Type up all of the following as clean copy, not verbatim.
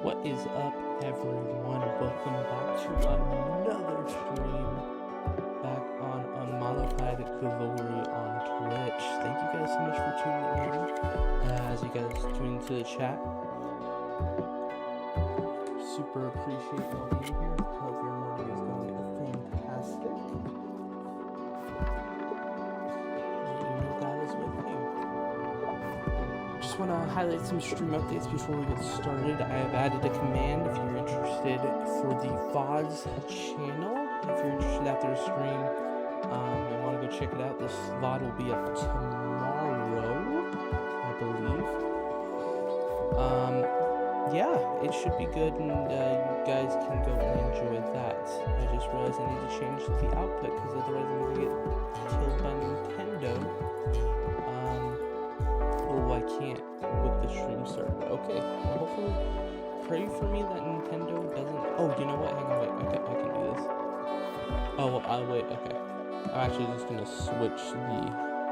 What is up, everyone? Welcome back to another stream back on Unmodified Glory on Twitch. Thank you guys so much for tuning in. As you guys tune into the chat, super appreciate y'all being here. Hope your morning is going fantastic. You know God is with you. Just want to highlight some stream updates before we get started. I have added a command if you're interested for the VODs channel. If you're interested after the stream and want to go check it out, this VOD will be up tomorrow, I believe. Yeah, it should be good, and you guys can go and enjoy that. I just realized I need to change the output because otherwise I'm going to get killed by Nintendo. Oh, I can't with the stream started. Okay, hopefully pray for me that Nintendo doesn't... Oh, you know what? Hang on, wait. I can do this. Oh, well, I'll wait. Okay. I'm actually just going to switch the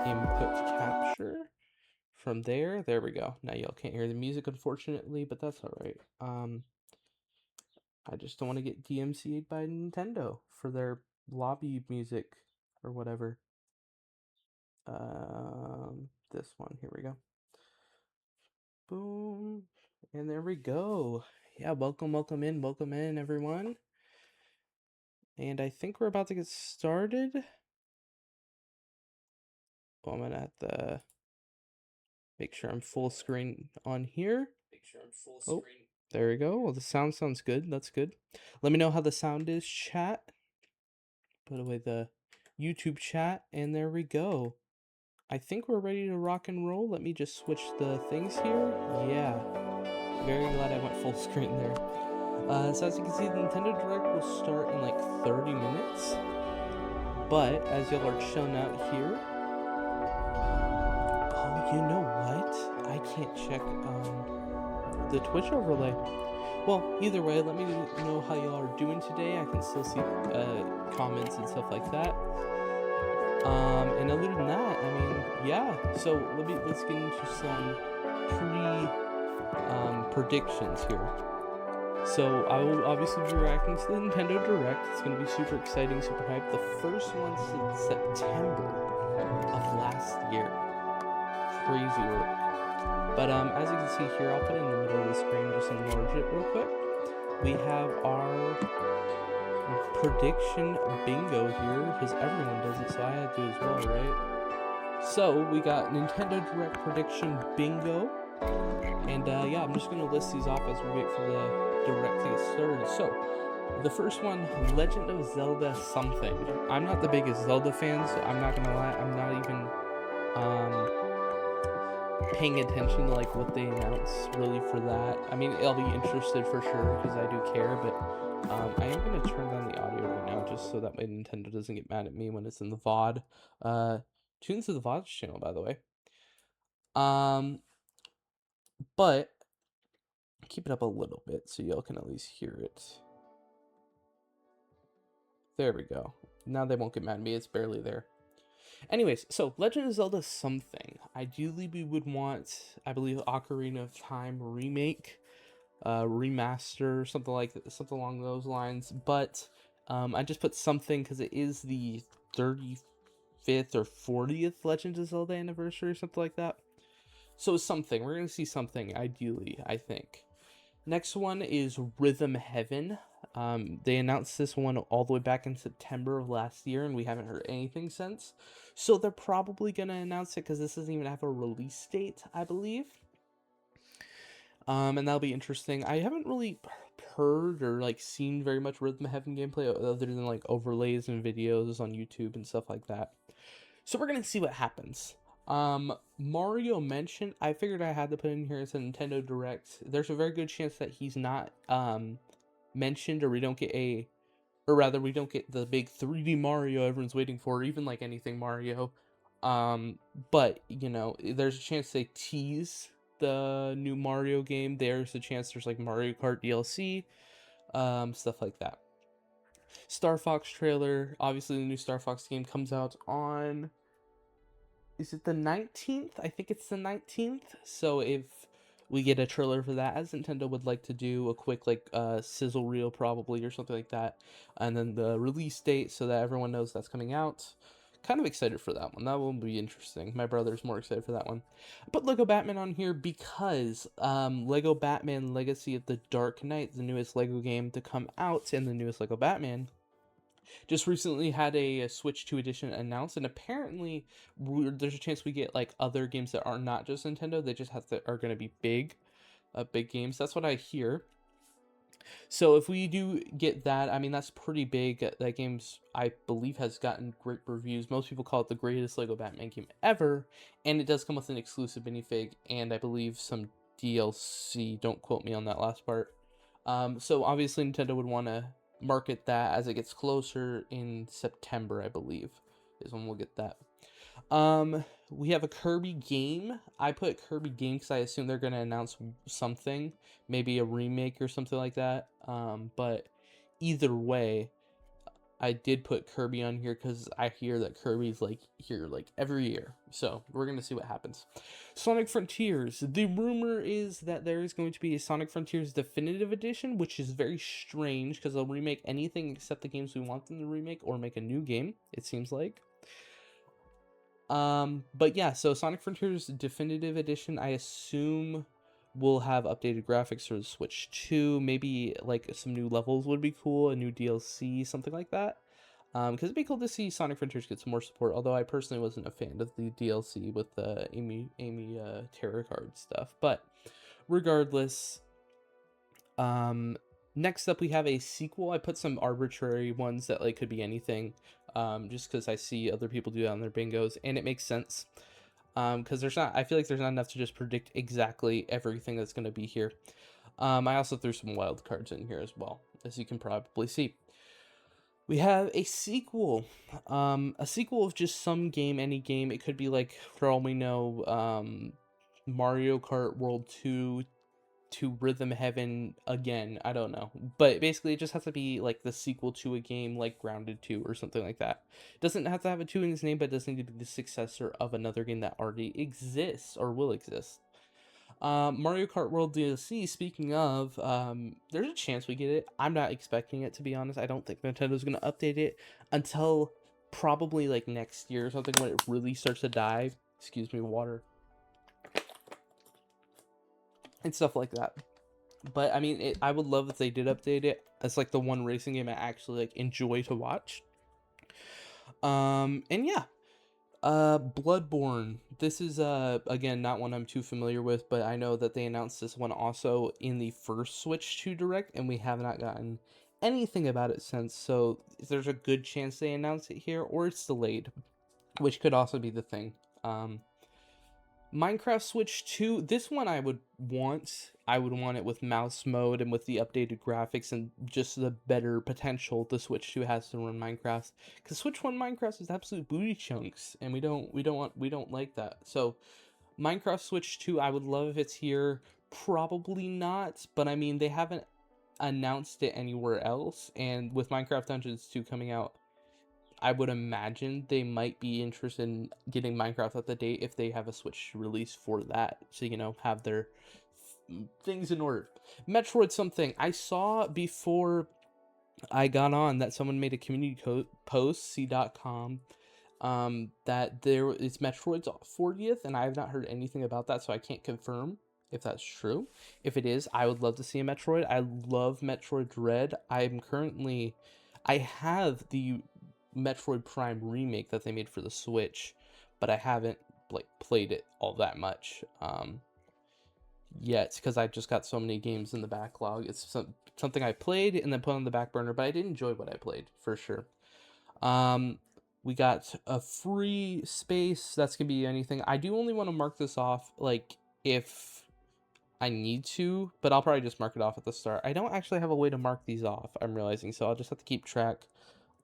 input capture from there. There we go. Now y'all can't hear the music, unfortunately, but that's all right. I just don't want to get DMCA'd by Nintendo for their lobby music or whatever. This one. Here we go. Boom. And there we go. Yeah, welcome in, everyone. And I think we're about to get started. Well, I'm gonna have to make sure I'm full screen on here. Oh, there we go. Well, the sound sounds good. That's good. Let me know how the sound is, chat. Put away the YouTube chat, and there we go. I think we're ready to rock and roll. Let me just switch the things here. Yeah. Very glad I went full screen there. So as you can see, the Nintendo Direct will start in like 30 minutes. But as y'all are shown out here... Oh, you know what? I can't check the Twitch overlay. Well, either way, let me know how y'all are doing today. I can still see comments and stuff like that. And other than that, I mean, yeah. So let's get into some predictions here. So I will obviously be reacting to the Nintendo Direct. It's going to be super exciting, super hyped. The first one since September of last year. Crazy work. But as you can see here, I'll put it in the middle of the screen, just enlarge it real quick. We have our prediction bingo here, because everyone does it, so I had to as well, right? So we got Nintendo Direct prediction bingo. And yeah, I'm just going to list these off as we wait for the Direct to get started. So, the first one, Legend of Zelda something. I'm not the biggest Zelda fan, so I'm not going to lie, I'm not even paying attention to like what they announce really for that. I mean, I'll be interested for sure because I do care, but I am going to turn down the audio right now just so that way Nintendo doesn't get mad at me when it's in the VOD. Tune into the VOD channel, by the way. But keep it up a little bit so y'all can at least hear it. There we go. Now they won't get mad at me. It's barely there. Anyways, so Legend of Zelda something. Ideally, we would want, I believe, Ocarina of Time remake, remaster, something along those lines. But I just put something because it is the 35th or 40th Legend of Zelda anniversary, something like that. So something. We're going to see something, ideally, I think. Next one is Rhythm Heaven. They announced this one all the way back in September of last year, and we haven't heard anything since. So they're probably going to announce it because this doesn't even have a release date, I believe. And that'll be interesting. I haven't really heard or like seen very much Rhythm Heaven gameplay other than like overlays and videos on YouTube and stuff like that. So we're gonna see what happens. Mario mentioned. I figured I had to put in here as a Nintendo Direct. There's a very good chance that he's not mentioned, or we don't get we don't get the big 3D Mario everyone's waiting for, or even like anything Mario. But you know, there's a chance they tease the new Mario game. There's a chance there's like Mario Kart DLC, stuff like that. Star Fox trailer. Obviously, the new Star Fox game comes out on. Is it the 19th? I think it's the 19th. So if we get a trailer for that, as Nintendo would like to do, a quick like sizzle reel probably or something like that, and then the release date so that everyone knows that's coming out. Kind of excited for that one. That one will be interesting. My brother's more excited for that one. I put Lego Batman on here because Lego Batman Legacy of the Dark Knight, the newest Lego game to come out, and the newest Lego Batman, just recently had a Switch 2 edition announced, and apparently there's a chance we get like other games that are not just Nintendo. They just are going to be big games. That's what I hear. So if we do get that, I mean that's pretty big. That game's, I believe, has gotten great reviews. Most people call it the greatest Lego Batman game ever, and it does come with an exclusive minifig and I believe some DLC. Don't quote me on that last part. So obviously Nintendo would want to market that as it gets closer in September, I believe, is when we'll get that. We have a Kirby game. I put Kirby game because I assume they're going to announce something, maybe a remake or something like that. But either way, I did put Kirby on here because I hear that Kirby's like here like every year. So we're going to see what happens. Sonic Frontiers. The rumor is that there is going to be a Sonic Frontiers Definitive Edition, which is very strange because they'll remake anything except the games we want them to remake or make a new game, it seems like. But yeah, so Sonic Frontiers Definitive Edition, I assume will have updated graphics for the Switch 2. Maybe like some new levels would be cool, a new DLC, something like that. Because it'd be cool to see Sonic Frontiers get some more support. Although I personally wasn't a fan of the DLC with the Amy tarot card stuff. But regardless, next up we have a sequel. I put some arbitrary ones that like could be anything. Just because I see other people do that on their bingos, and it makes sense. Because I feel like there's not enough to just predict exactly everything that's going to be here. I also threw some wild cards in here as well, as you can probably see. We have a sequel of just some game, any game. It could be like, for all we know, Mario Kart World 2 to Rhythm Heaven again. I don't know. But basically it just has to be like the sequel to a game like Grounded 2 or something like that. It doesn't have to have a 2 in its name, but it does need to be the successor of another game that already exists or will exist. Mario Kart World DLC, speaking of, there's a chance we get it. I'm not expecting it, to be honest. I don't think Nintendo's going to update it until probably like next year or something when it really starts to die. Excuse me, water. And stuff like that. But I mean, I would love if they did update it. It's like the one racing game I actually like enjoy to watch. And yeah, Bloodborne. This is again not one I'm too familiar with, but I know that they announced this one also in the first Switch 2 Direct, and we have not gotten anything about it since. So there's a good chance they announce it here, or it's delayed, which could also be the thing. Minecraft Switch 2, this one I would want it with mouse mode and with the updated graphics and just the better potential the Switch 2 has to run Minecraft. Because Switch 1 Minecraft is absolute booty chunks, and we don't like that. So Minecraft Switch 2, I would love if it's here. Probably not, but I mean, they haven't announced it anywhere else, and with Minecraft Dungeons 2 coming out, I would imagine they might be interested in getting Minecraft at the date if they have a Switch release for that. So, you know, have their things in order. Metroid something. I saw before I got on that someone made a community post, c.com, that there it's Metroid's 40th, and I have not heard anything about that, so I can't confirm if that's true. If it is, I would love to see a Metroid. I love Metroid Dread. I have the Metroid Prime remake that they made for the Switch, but I haven't like played it all that much yet because I just got so many games in the backlog. It's something I played and then put on the back burner, but I did enjoy what I played for sure. Um, we got a free space. That's gonna be anything. I do only want to mark this off like if I need to, but I'll probably just mark it off at the start. I don't actually have a way to mark these off, I'm realizing, so I'll just have to keep track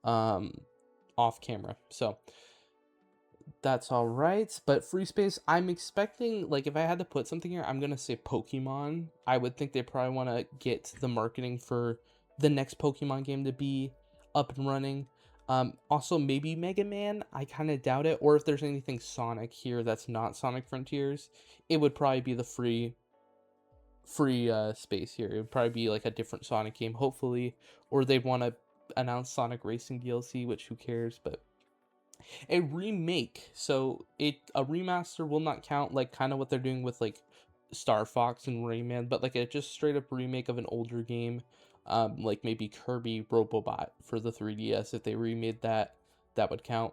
off camera. So that's all right. But free space, I'm expecting, like, if I had to put something here, I'm gonna say Pokemon. I would think they probably want to get the marketing for the next Pokemon game to be up and running. Also maybe Mega Man. I kind of doubt it. Or if there's anything Sonic here that's not Sonic Frontiers, it would probably be the free space here. It would probably be like a different Sonic game, hopefully, or they want to announce Sonic Racing DLC, which who cares, but a remake. So a remaster will not count, like kind of what they're doing with like Star Fox and Rayman, but like a just straight up remake of an older game, like maybe Kirby Robobot for the 3DS. If they remade that, that would count.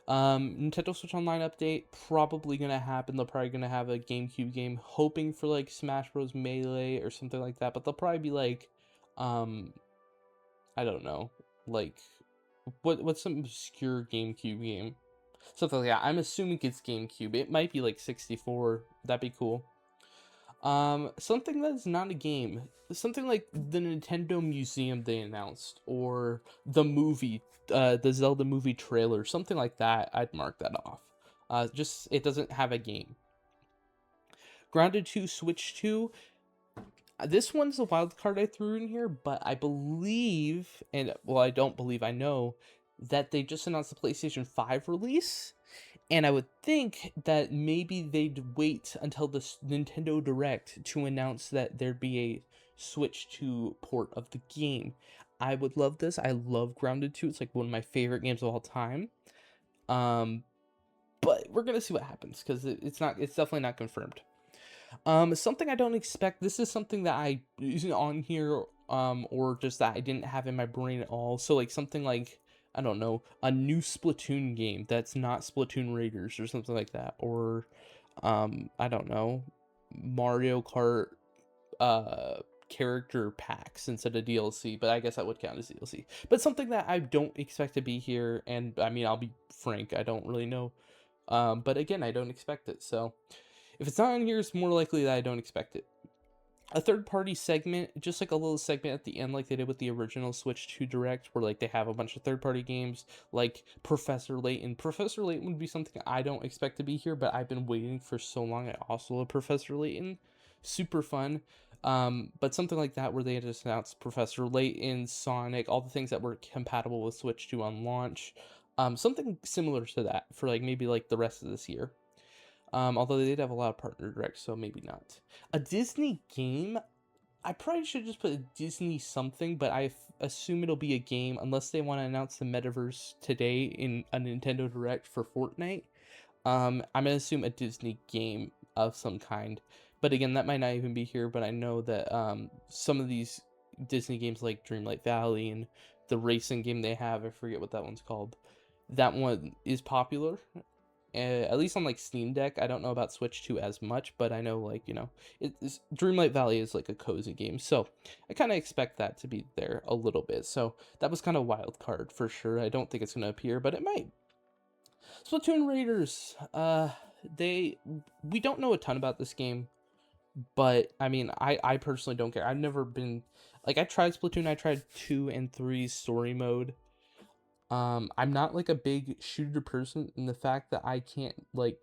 Nintendo Switch Online update probably gonna happen. They're probably gonna have a GameCube game, hoping for like Smash Bros. Melee or something like that. But they'll probably be like, I don't know, like what's some obscure GameCube game? Something like that. I'm assuming it's GameCube. It might be like 64. That'd be cool. Something that's not a game. Something like the Nintendo Museum they announced, or the movie, the Zelda movie trailer, something like that. I'd mark that off. Just it doesn't have a game. Grounded 2, Switch 2. This one's a wild card I threw in here, but I believe, and well, I don't believe, I know that they just announced the PlayStation 5 release. And I would think that maybe they'd wait until the Nintendo Direct to announce that there'd be a Switch 2 port of the game. I would love this. I love Grounded 2. It's like one of my favorite games of all time. But we're gonna see what happens because it's definitely not confirmed. Something I don't expect. This is something that I isn't on here, or just that I didn't have in my brain at all. So like something like, I don't know, a new Splatoon game that's not Splatoon Raiders or something like that, or I don't know, Mario Kart character packs instead of DLC, but I guess that would count as DLC. But something that I don't expect to be here, and I mean, I'll be frank, I don't really know. But again, I don't expect it. So if it's not on here, it's more likely that I don't expect it. A third-party segment, just like a little segment at the end like they did with the original Switch 2 Direct, where like they have a bunch of third-party games like Professor Layton. Professor Layton would be something I don't expect to be here, but I've been waiting for so long. I also love Professor Layton. Super fun. But something like that where they just announced Professor Layton, Sonic, all the things that were compatible with Switch 2 on launch. Something similar to that for like maybe like the rest of this year. Although they did have a lot of partner directs, so maybe not. A Disney game, I probably should just put a Disney something, but I assume it'll be a game unless they want to announce the metaverse today in a Nintendo Direct for Fortnite. I'm gonna assume a Disney game of some kind, but again, that might not even be here. But I know that some of these Disney games like Dreamlight Valley and the racing game they have, I forget what that one's called. That one is popular, at least on like Steam Deck. I don't know about Switch 2 as much, but I know like, you know, Dreamlight Valley is like a cozy game, so I kind of expect that to be there a little bit. So that was kind of wild card for sure. I don't think it's gonna appear, but it might. Splatoon Raiders, we don't know a ton about this game, but I mean, I personally don't care. I've never been like, I tried Splatoon. I tried 2 and 3 story mode. I'm not like a big shooter person, in the fact that I can't like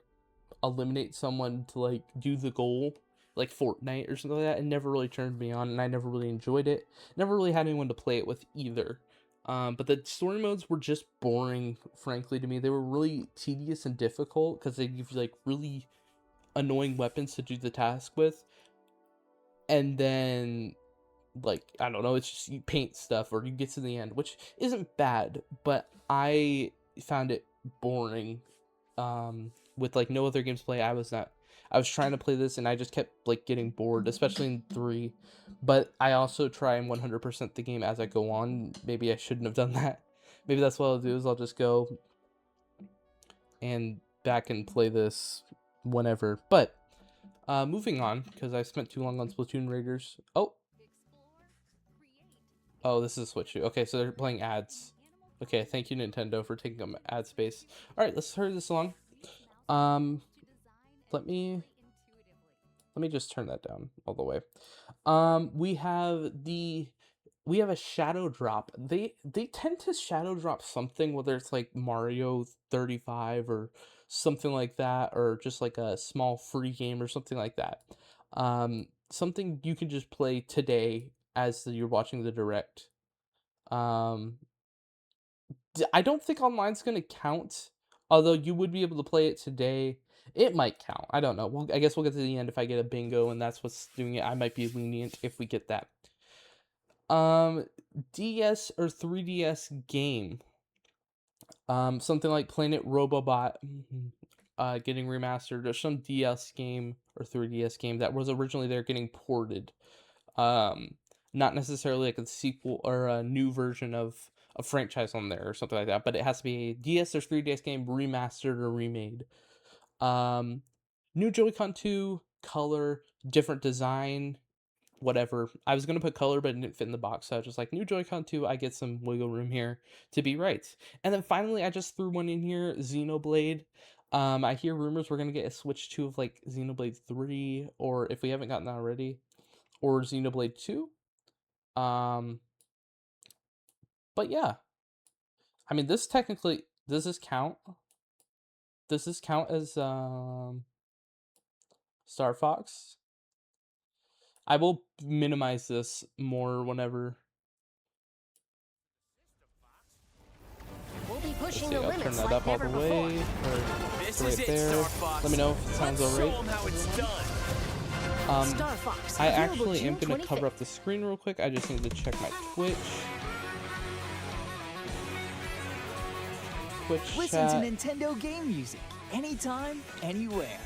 eliminate someone to like do the goal, like Fortnite or something like that. It never really turned me on, and I never really enjoyed it. Never really had anyone to play it with either. But the story modes were just boring, frankly, to me. They were really tedious and difficult because they give you like really annoying weapons to do the task with, and then like, I don't know, it's just you paint stuff or you get to the end, which isn't bad, but I found it boring. With like no other games to play, I was trying to play this and I just kept like getting bored, especially in 3. But I also try and 100% the game as I go on. Maybe I shouldn't have done that. Maybe that's what I'll do, is I'll just go and back and play this whenever. But moving on, because I spent too long on Splatoon Raiders. Oh, this is a Switch. Okay, so they're playing ads. Okay, thank you, Nintendo, for taking up ad space. All right, let's hurry this along. Let me just turn that down all the way. We have a shadow drop. They tend to shadow drop something, whether it's like Mario 35 or something like that, or just like a small free game or something like that. Something you can just play today as you're watching the direct. I don't think online's gonna count, although you would be able to play it today. It might count. I don't know. Well, I guess we'll get to the end. If I get a bingo and that's what's doing it, I might be lenient if we get that. DS or 3DS game. Something like Planet Robobot getting remastered, or some DS game or 3DS game that was originally there getting ported. Not necessarily like a sequel or a new version of a franchise on there or something like that, but it has to be a DS or 3DS game remastered or remade. New Joy-Con 2, color, different design, whatever. I was going to put color, but it didn't fit in the box, so I was just like, New Joy-Con 2, I get some wiggle room here to be right. And then finally, I just threw one in here, Xenoblade. I hear rumors we're going to get a Switch 2 of like Xenoblade 3, or if we haven't gotten that already, or Xenoblade 2. But yeah, I mean, this technically, does this count? Does this count as Star Fox? I will minimize this more whenever. We'll be Let's pushing see, the I'll limits turn that like up all never the way, before. or This right is it, there. Star Fox. Let me know if it sounds Let's show alright. 'em how it's done. Star Fox, I available actually am June going to cover 25th. up the screen real quick. I just need to check my Twitch. Listen chat. to Nintendo game music anytime, anywhere.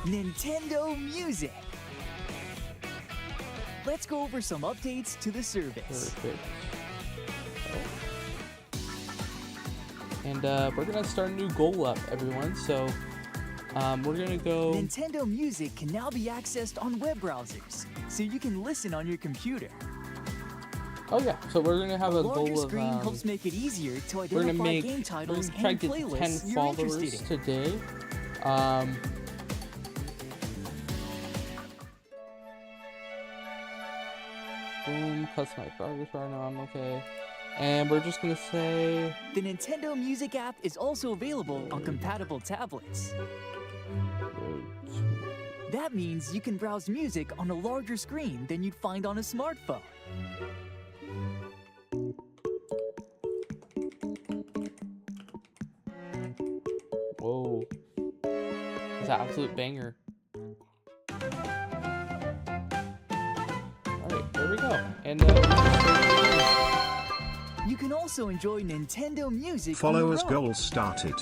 Nintendo Music. Let's go over some updates to the service. Perfect. And we're gonna start a new goal up, everyone. So we're gonna go. Nintendo Music can now be accessed on web browsers, so you can listen on your computer. Oh yeah, so we're gonna have a larger goal of. screen helps make it easier to We're gonna identify make. game We're titles gonna try and to get 10 playlists you're followers interested in. today. Boom, customize progress right now. I'm okay. And we're just gonna say. The Nintendo Music app is also available on compatible tablets. That means you can browse music on a larger screen than you'd find on a smartphone. Whoa. It's an absolute banger. Alright, there we go. And You can also enjoy Nintendo Music on Followers your own. goal started.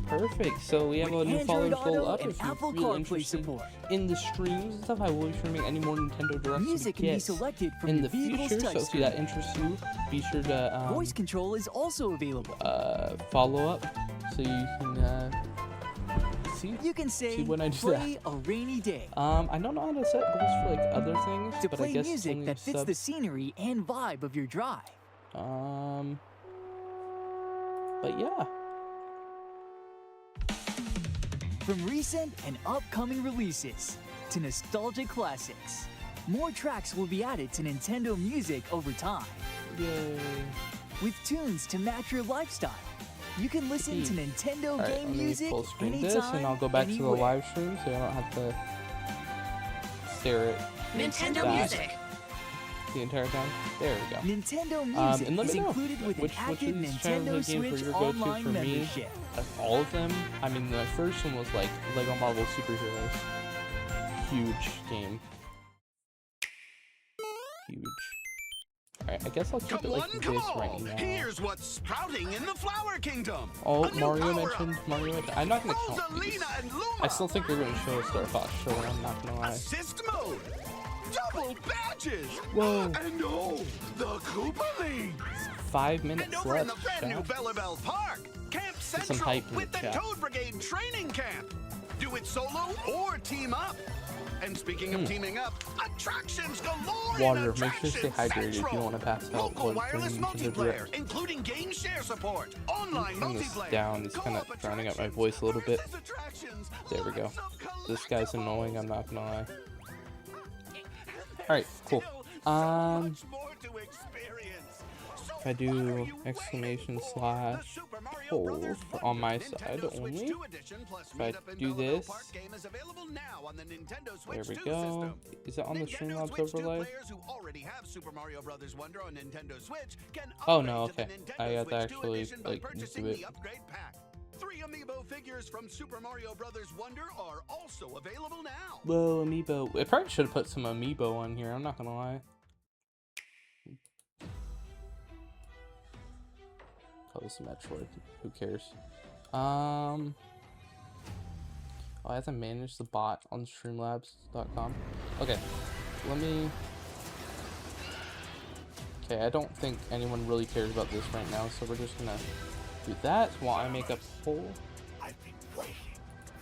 perfect. So we have a With new followers Android goal Auto up. and If you Apple feel CarPlay interested support. in the streams and stuff, I will be streaming any more Nintendo Directs Music we can be get selected from in your the vehicle's future. So if touchscreen. that interests you, be sure to Voice control is also available. follow up so you can see. You can say, when I do play a rainy day. I don't know how to set goals for like other things, To but play I guess music only that fits sub- the scenery and vibe of your drive. But yeah. From recent and upcoming releases to nostalgic classics, more tracks will be added to Nintendo Music over time. Yay. With tunes to match your lifestyle, you can listen to Nintendo Alright, game let me music full screen anytime, this, and I'll go back to the anywhere. live stream so I don't have to stare at Nintendo that Music. the entire time. There we go. Nintendo Music and let is me know included with which an active of these channels Nintendo and games were Switch your go-to online for me. membership. All of them. I mean, the first one was like Lego Marvel Superheroes. Huge game. Huge. Alright, Alright, I guess I'll keep it like this right now. Here's what's sprouting in the Flower Kingdom. Oh, Mario mentioned. I'm not gonna count these. I still think they're gonna show a Star Fox show, I'm not gonna lie. Assist mode. Double badges. Whoa. And oh, the Koopa Leagues. 5 minutes And over in the left, brand new chat. Bellabelle Park, Camp some Central hype in with the the chat. Toad Brigade training camp. Do it solo or team up. And speaking of teaming up, attractions galore. Water, in make sure to stay Attraction hydrated if you Central. want to pass out Local while wireless during the multiplayer, direct. including game share support, online Turn this multiplayer, down, it's kind of co-op drowning out my attractions, voice a little bit. versus attractions, There we go. lots of This guy's annoying, I'm not gonna lie. collectibles. Alright, cool. Still so much more to experience. If I do exclamation slash hold on my side only. If I do this, there we go. Is it on the Streamlabs overlay? Oh no, okay. I got to actually like do it. 3 amiibo figures from Super Mario Brothers Wonder are also available now. Whoa, amiibo. I probably should have put some amiibo on here, I'm not gonna lie. Oh, this is Metroid. Who cares? Oh, I have to manage the bot on streamlabs.com. Okay, let me... Okay, I don't think anyone really cares about this right now, so we're just gonna do that while I make a poll. I've been waiting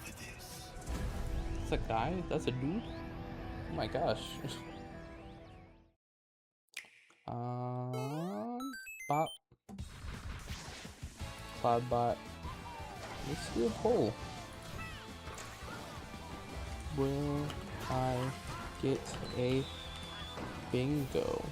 for this. That's a guy? That's a dude? Oh my gosh. Bot. Cloudbot. Let's do a poll. Will I get a bingo?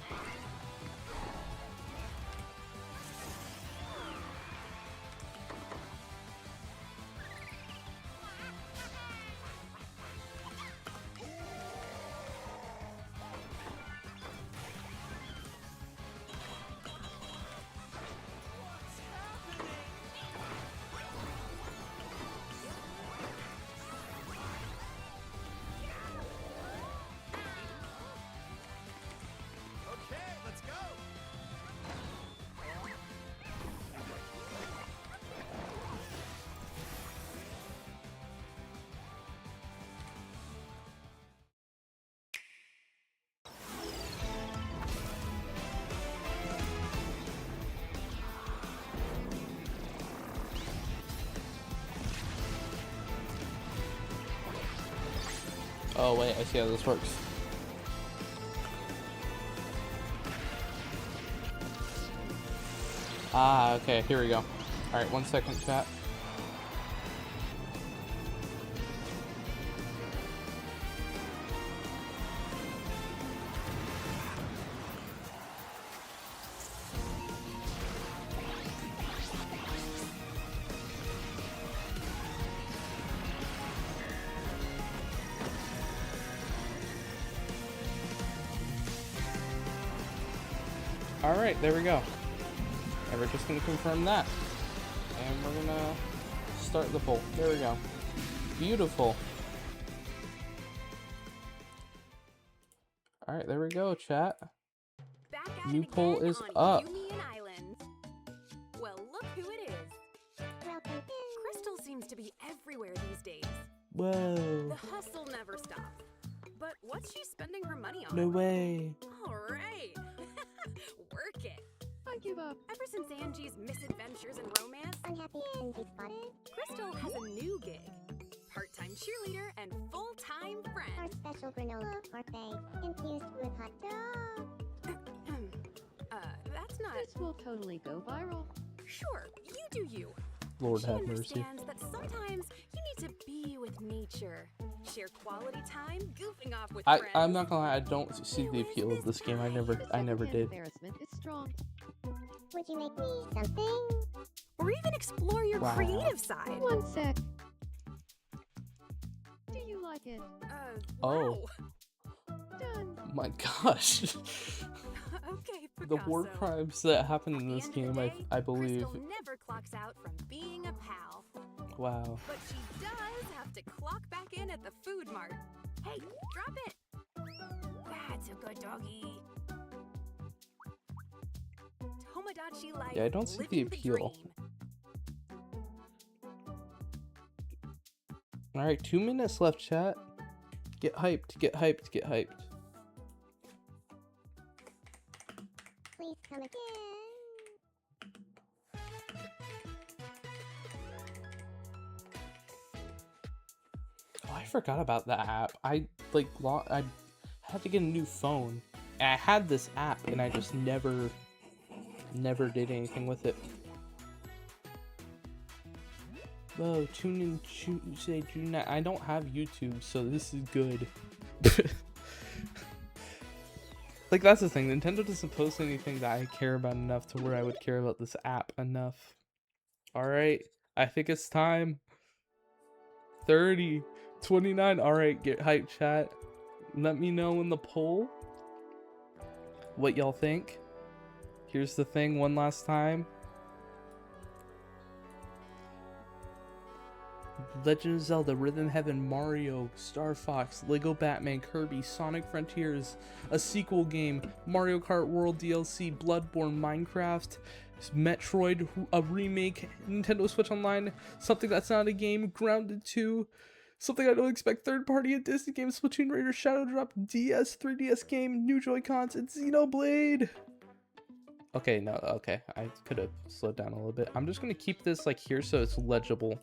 Oh wait, I see how this works. Ah, okay, here we go. Alright, 1 second, chat. Alright, there we go. And we're just gonna confirm that. And we're gonna start the poll. There we go. Beautiful. Alright, there we go, chat. Back at New it poll again is on up. Union Island. Well, look who it is. Crystal seems to be everywhere these days. Whoa. The hustle never stops. But what's she spending her money on? No way. All right. Work it. I give up. Ever since Angie's misadventures and romance, Unhappy Angie spotted. Crystal has a new gig. Part-time cheerleader and full-time Our friend. special granola parfait infused with hot dog. That's not... This will totally go viral. Sure, you do you. Lord She have mercy. understands that sometimes you need to be with nature. Share quality time goofing off with friends. I'm not gonna lie, I don't see the appeal of this game. I never did. Embarrassment is strong. Would you make me something? Or even explore your Wow. creative side. One sec. Do you like it? Oh. Wow. Done. My gosh. Okay, Picasso. The war crimes that happen in At the this end of the game, day, I believe. Crystal never clocks out from being a pal. Wow. But she does have to clock back in at the food mart. Hey, drop it! That's a good doggy. Tomodachi life. Yeah, I don't see the living appeal. dream. All right, 2 minutes left, chat. Get hyped, get hyped, get hyped. Please come again. Oh, I forgot about that app. I had to get a new phone. And I had this app and I just never did anything with it. Whoa, tune in Tuesday, June 9th. I don't have YouTube, so this is good. Like, that's the thing. Nintendo doesn't post anything that I care about enough to where I would care about this app enough. Alright, I think it's time. 30, 29. Alright, get hyped, chat. Let me know in the poll what y'all think. Here's the thing one last time. Legend of Zelda, Rhythm Heaven, Mario, Star Fox, Lego Batman, Kirby, Sonic Frontiers, a sequel game, Mario Kart World DLC, Bloodborne, Minecraft, Metroid, a remake, Nintendo Switch Online, something that's not a game, Grounded 2, something I don't expect, third party, a Disney game, Splatoon Raiders, Shadow Drop, DS, 3DS game, new Joy-Cons, and Xenoblade. Okay, no, okay, I could have slowed down a little bit. I'm just gonna keep this like here so it's legible.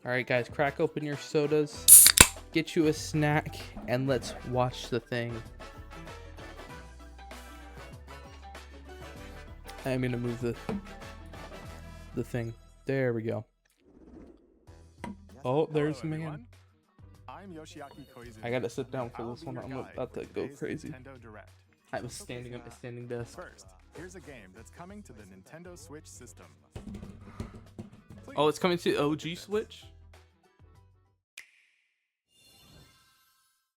Alright guys, crack open your sodas, get you a snack, and let's watch the thing. I'm gonna move the thing. There we go. Oh, there's the man. I gotta sit down for this one. I'm about to go crazy. I was standing at my standing desk. First, here's a game that's coming to the Nintendo Switch system. Oh, it's coming to OG Switch?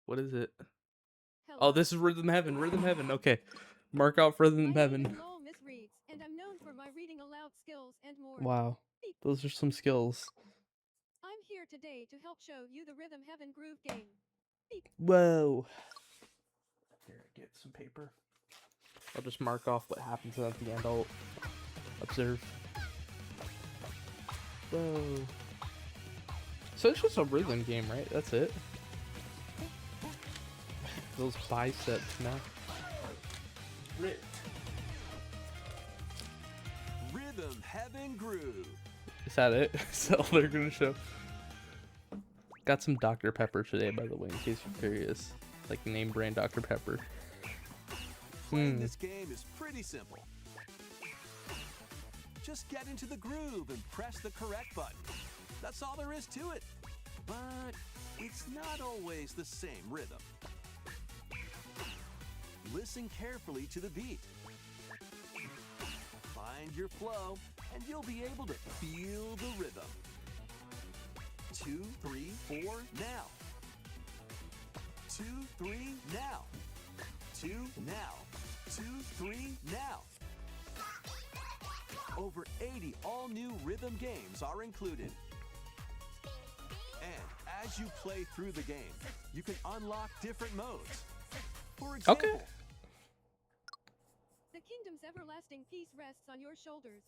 What is it? Oh, this is Rhythm Heaven. Rhythm Heaven. Okay. Mark out for Rhythm Heaven. And I'm known for my reading aloud skills and more. Wow. Those are some skills. I'm here today to help show you the Rhythm Heaven groove game. Whoa. Here, get some paper. I'll just mark off what happens, and at the end I'll observe. Whoa. So it's just a rhythm game, right? That's it. Those biceps now. Rhythm Heaven Groove. Is that it? Is that all they're gonna show? Got some Dr. Pepper today, by the way, in case you're curious. Like name brand Dr. Pepper. Playing this game is pretty simple. Just get into the groove and press the correct button. That's all there is to it. But it's not always the same rhythm. Listen carefully to the beat. Find your flow, and you'll be able to feel the rhythm. 2, 3, 4, now. 2, 3, now. 2, now. 2, 3, now. Over 80 all-new rhythm games are included. And as you play through the game, you can unlock different modes. For example, Okay. The kingdom's everlasting peace rests on your shoulders.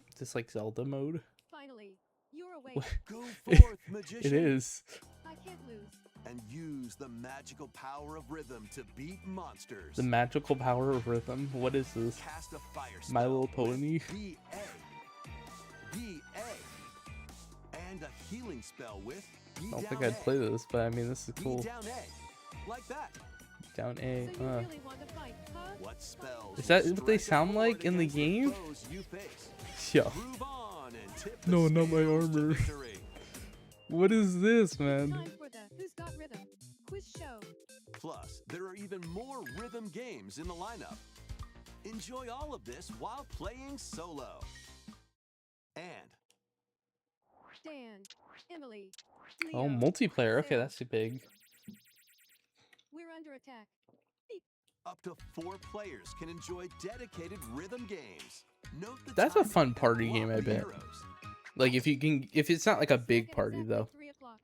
Is this like Zelda mode? Finally, you're awake. go forth, magician. It is. I can't lose. And use the magical power of rhythm to beat monsters. The magical power of rhythm. What is this? Cast a fire spell My Little with Pony? B.A. B.A. And a healing spell with B I don't down think I'd A. play this, but I mean, this is B cool. down A. Like that. Down A. So you really want to fight, huh? What spells Is that will what they strike a sound like chord in the against game? foes you face? Yo. Move on and tip the No, not my scales to armor. victory. What is this, man? Time for the Who's Got Rhythm quiz show. Plus, there are even more rhythm games in the lineup. Enjoy all of this while playing solo. And Dan, Emily, Oh, Leo, multiplayer. Okay, Sarah. that's big. We're under attack. up to 4 players can enjoy dedicated rhythm games. Note the That's a time fun and party block game, I the bet. arrows. Like if it's not like a big Second party set at though. 3 o'clock.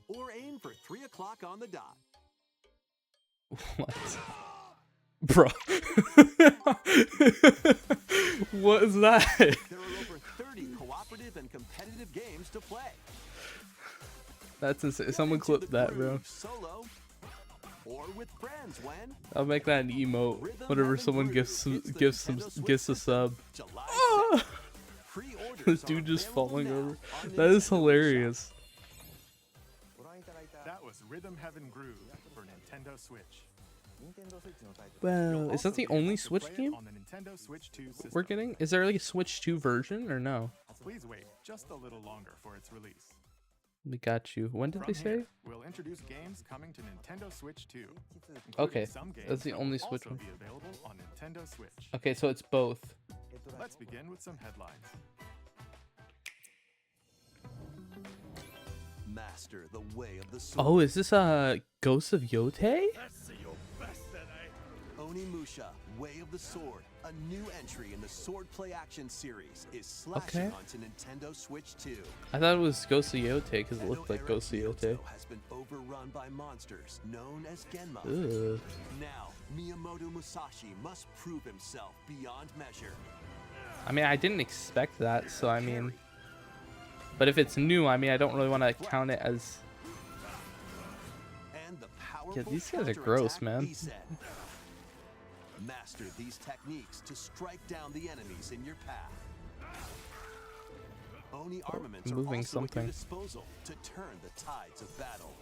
Or aim for 3 o'clock on the dot. What? Bro. What is that? There are over 30 cooperative and competitive games to play. That's insane. Someone clip that, bro. Solo or with friends when I'll make that an emote whenever someone gives a sub. July Ah! 2nd. Pre-orders This are dude just available falling now over. on That is Nintendo hilarious. That was Rhythm Heaven Groove for Nintendo Switch. Wow, You'll is that also the be able only to Switch play it game on the Nintendo Switch 2 system. we're getting? Is there like a Switch 2 version or no? Please wait just a little longer for its release. We got you. When did From they say? here, we'll introduce games coming to Nintendo Switch 2. including Okay, some games that's the that only will Switch also one. be available on Nintendo Switch. Okay, so it's both. Let's begin with some headlines. Master the way of the sword. Oh, is this Ghost of Yote? Onimusha, Way of the Sword, a new entry in the Swordplay Action series, is slashing Okay. onto Nintendo Switch 2. I thought it was Ghost of Yote because it looked like Edo-era Ghost of Yote. Kyoto has been overrun by monsters known as Genma. Ugh. Now, Miyamoto Musashi must prove himself beyond measure. I mean, I didn't expect that, so I mean, but if it's new, I mean, I don't really want to count it as. And the powerful these guys are gross, counterattack man. Isen. Master these techniques to strike down the enemies in your path. Oni armaments are moving also something. at your disposal to turn the tides of battle.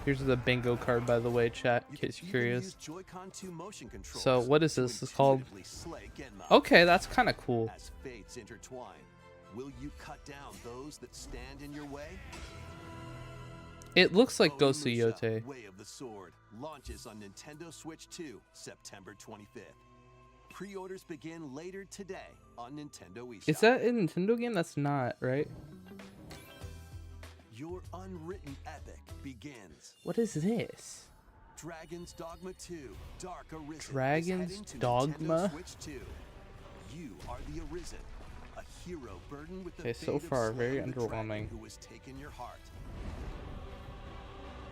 Here's the bingo card, by the way, chat, in You can case you're even curious. use Joy-Con 2 motion controls So, what is to this? It's called. intuitively slay Genma. Okay, that's kind of cool. As fates intertwine, will you cut down those that stand in your way? It looks like Ghost of Onimusha, Yote. Way of the Sword launches on Nintendo Switch 2, September 25th. Pre-orders begin later today on Nintendo eShop. Is that a Nintendo game? That's not, right? Your unwritten epic begins. What is this? Dragon's Dogma 2, Dark Arisen. Dragon's is heading to Dogma? Nintendo Switch 2. You are the Arisen, a hero burdened with the Okay, fate so of far, very slaying the dragon underwhelming. who has taken your heart.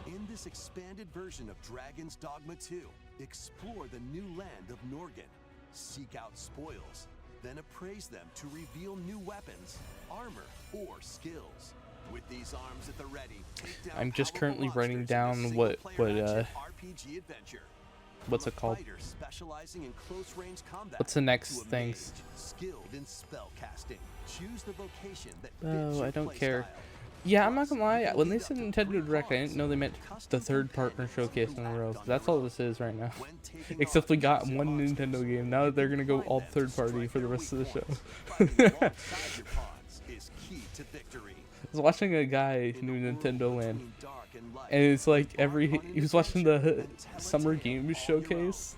In this expanded version of Dragon's Dogma 2, explore the new land of Norgan, seek out spoils, then appraise them to reveal new weapons, armor, or skills. With these arms at the ready, take down I'm just powerful currently writing monsters in down a what single-player action RPG adventure. what's From it a called? fighter specializing in close-range combat What's the next to a things? mage skilled in spell casting. Choose the vocation that fits Oh, your I don't care. playstyle. Yeah, I'm not gonna Plus, you lie. can When they lead up said to Nintendo 3 Direct, I didn't know they meant custom the third partner companions showcase who in a act row. on That's your all own. this is right now. When taking Except we on got chosen one monsters, Nintendo game. Now they're gonna go find all them to third party strike for the their rest of the weak show. points. Fighting alongside your pawns is key to victory. I was watching a guy In new a world Nintendo Land, between dark and light, and it's like embark on he was watching adventure the and tell a Summer tale Games all your own. showcase,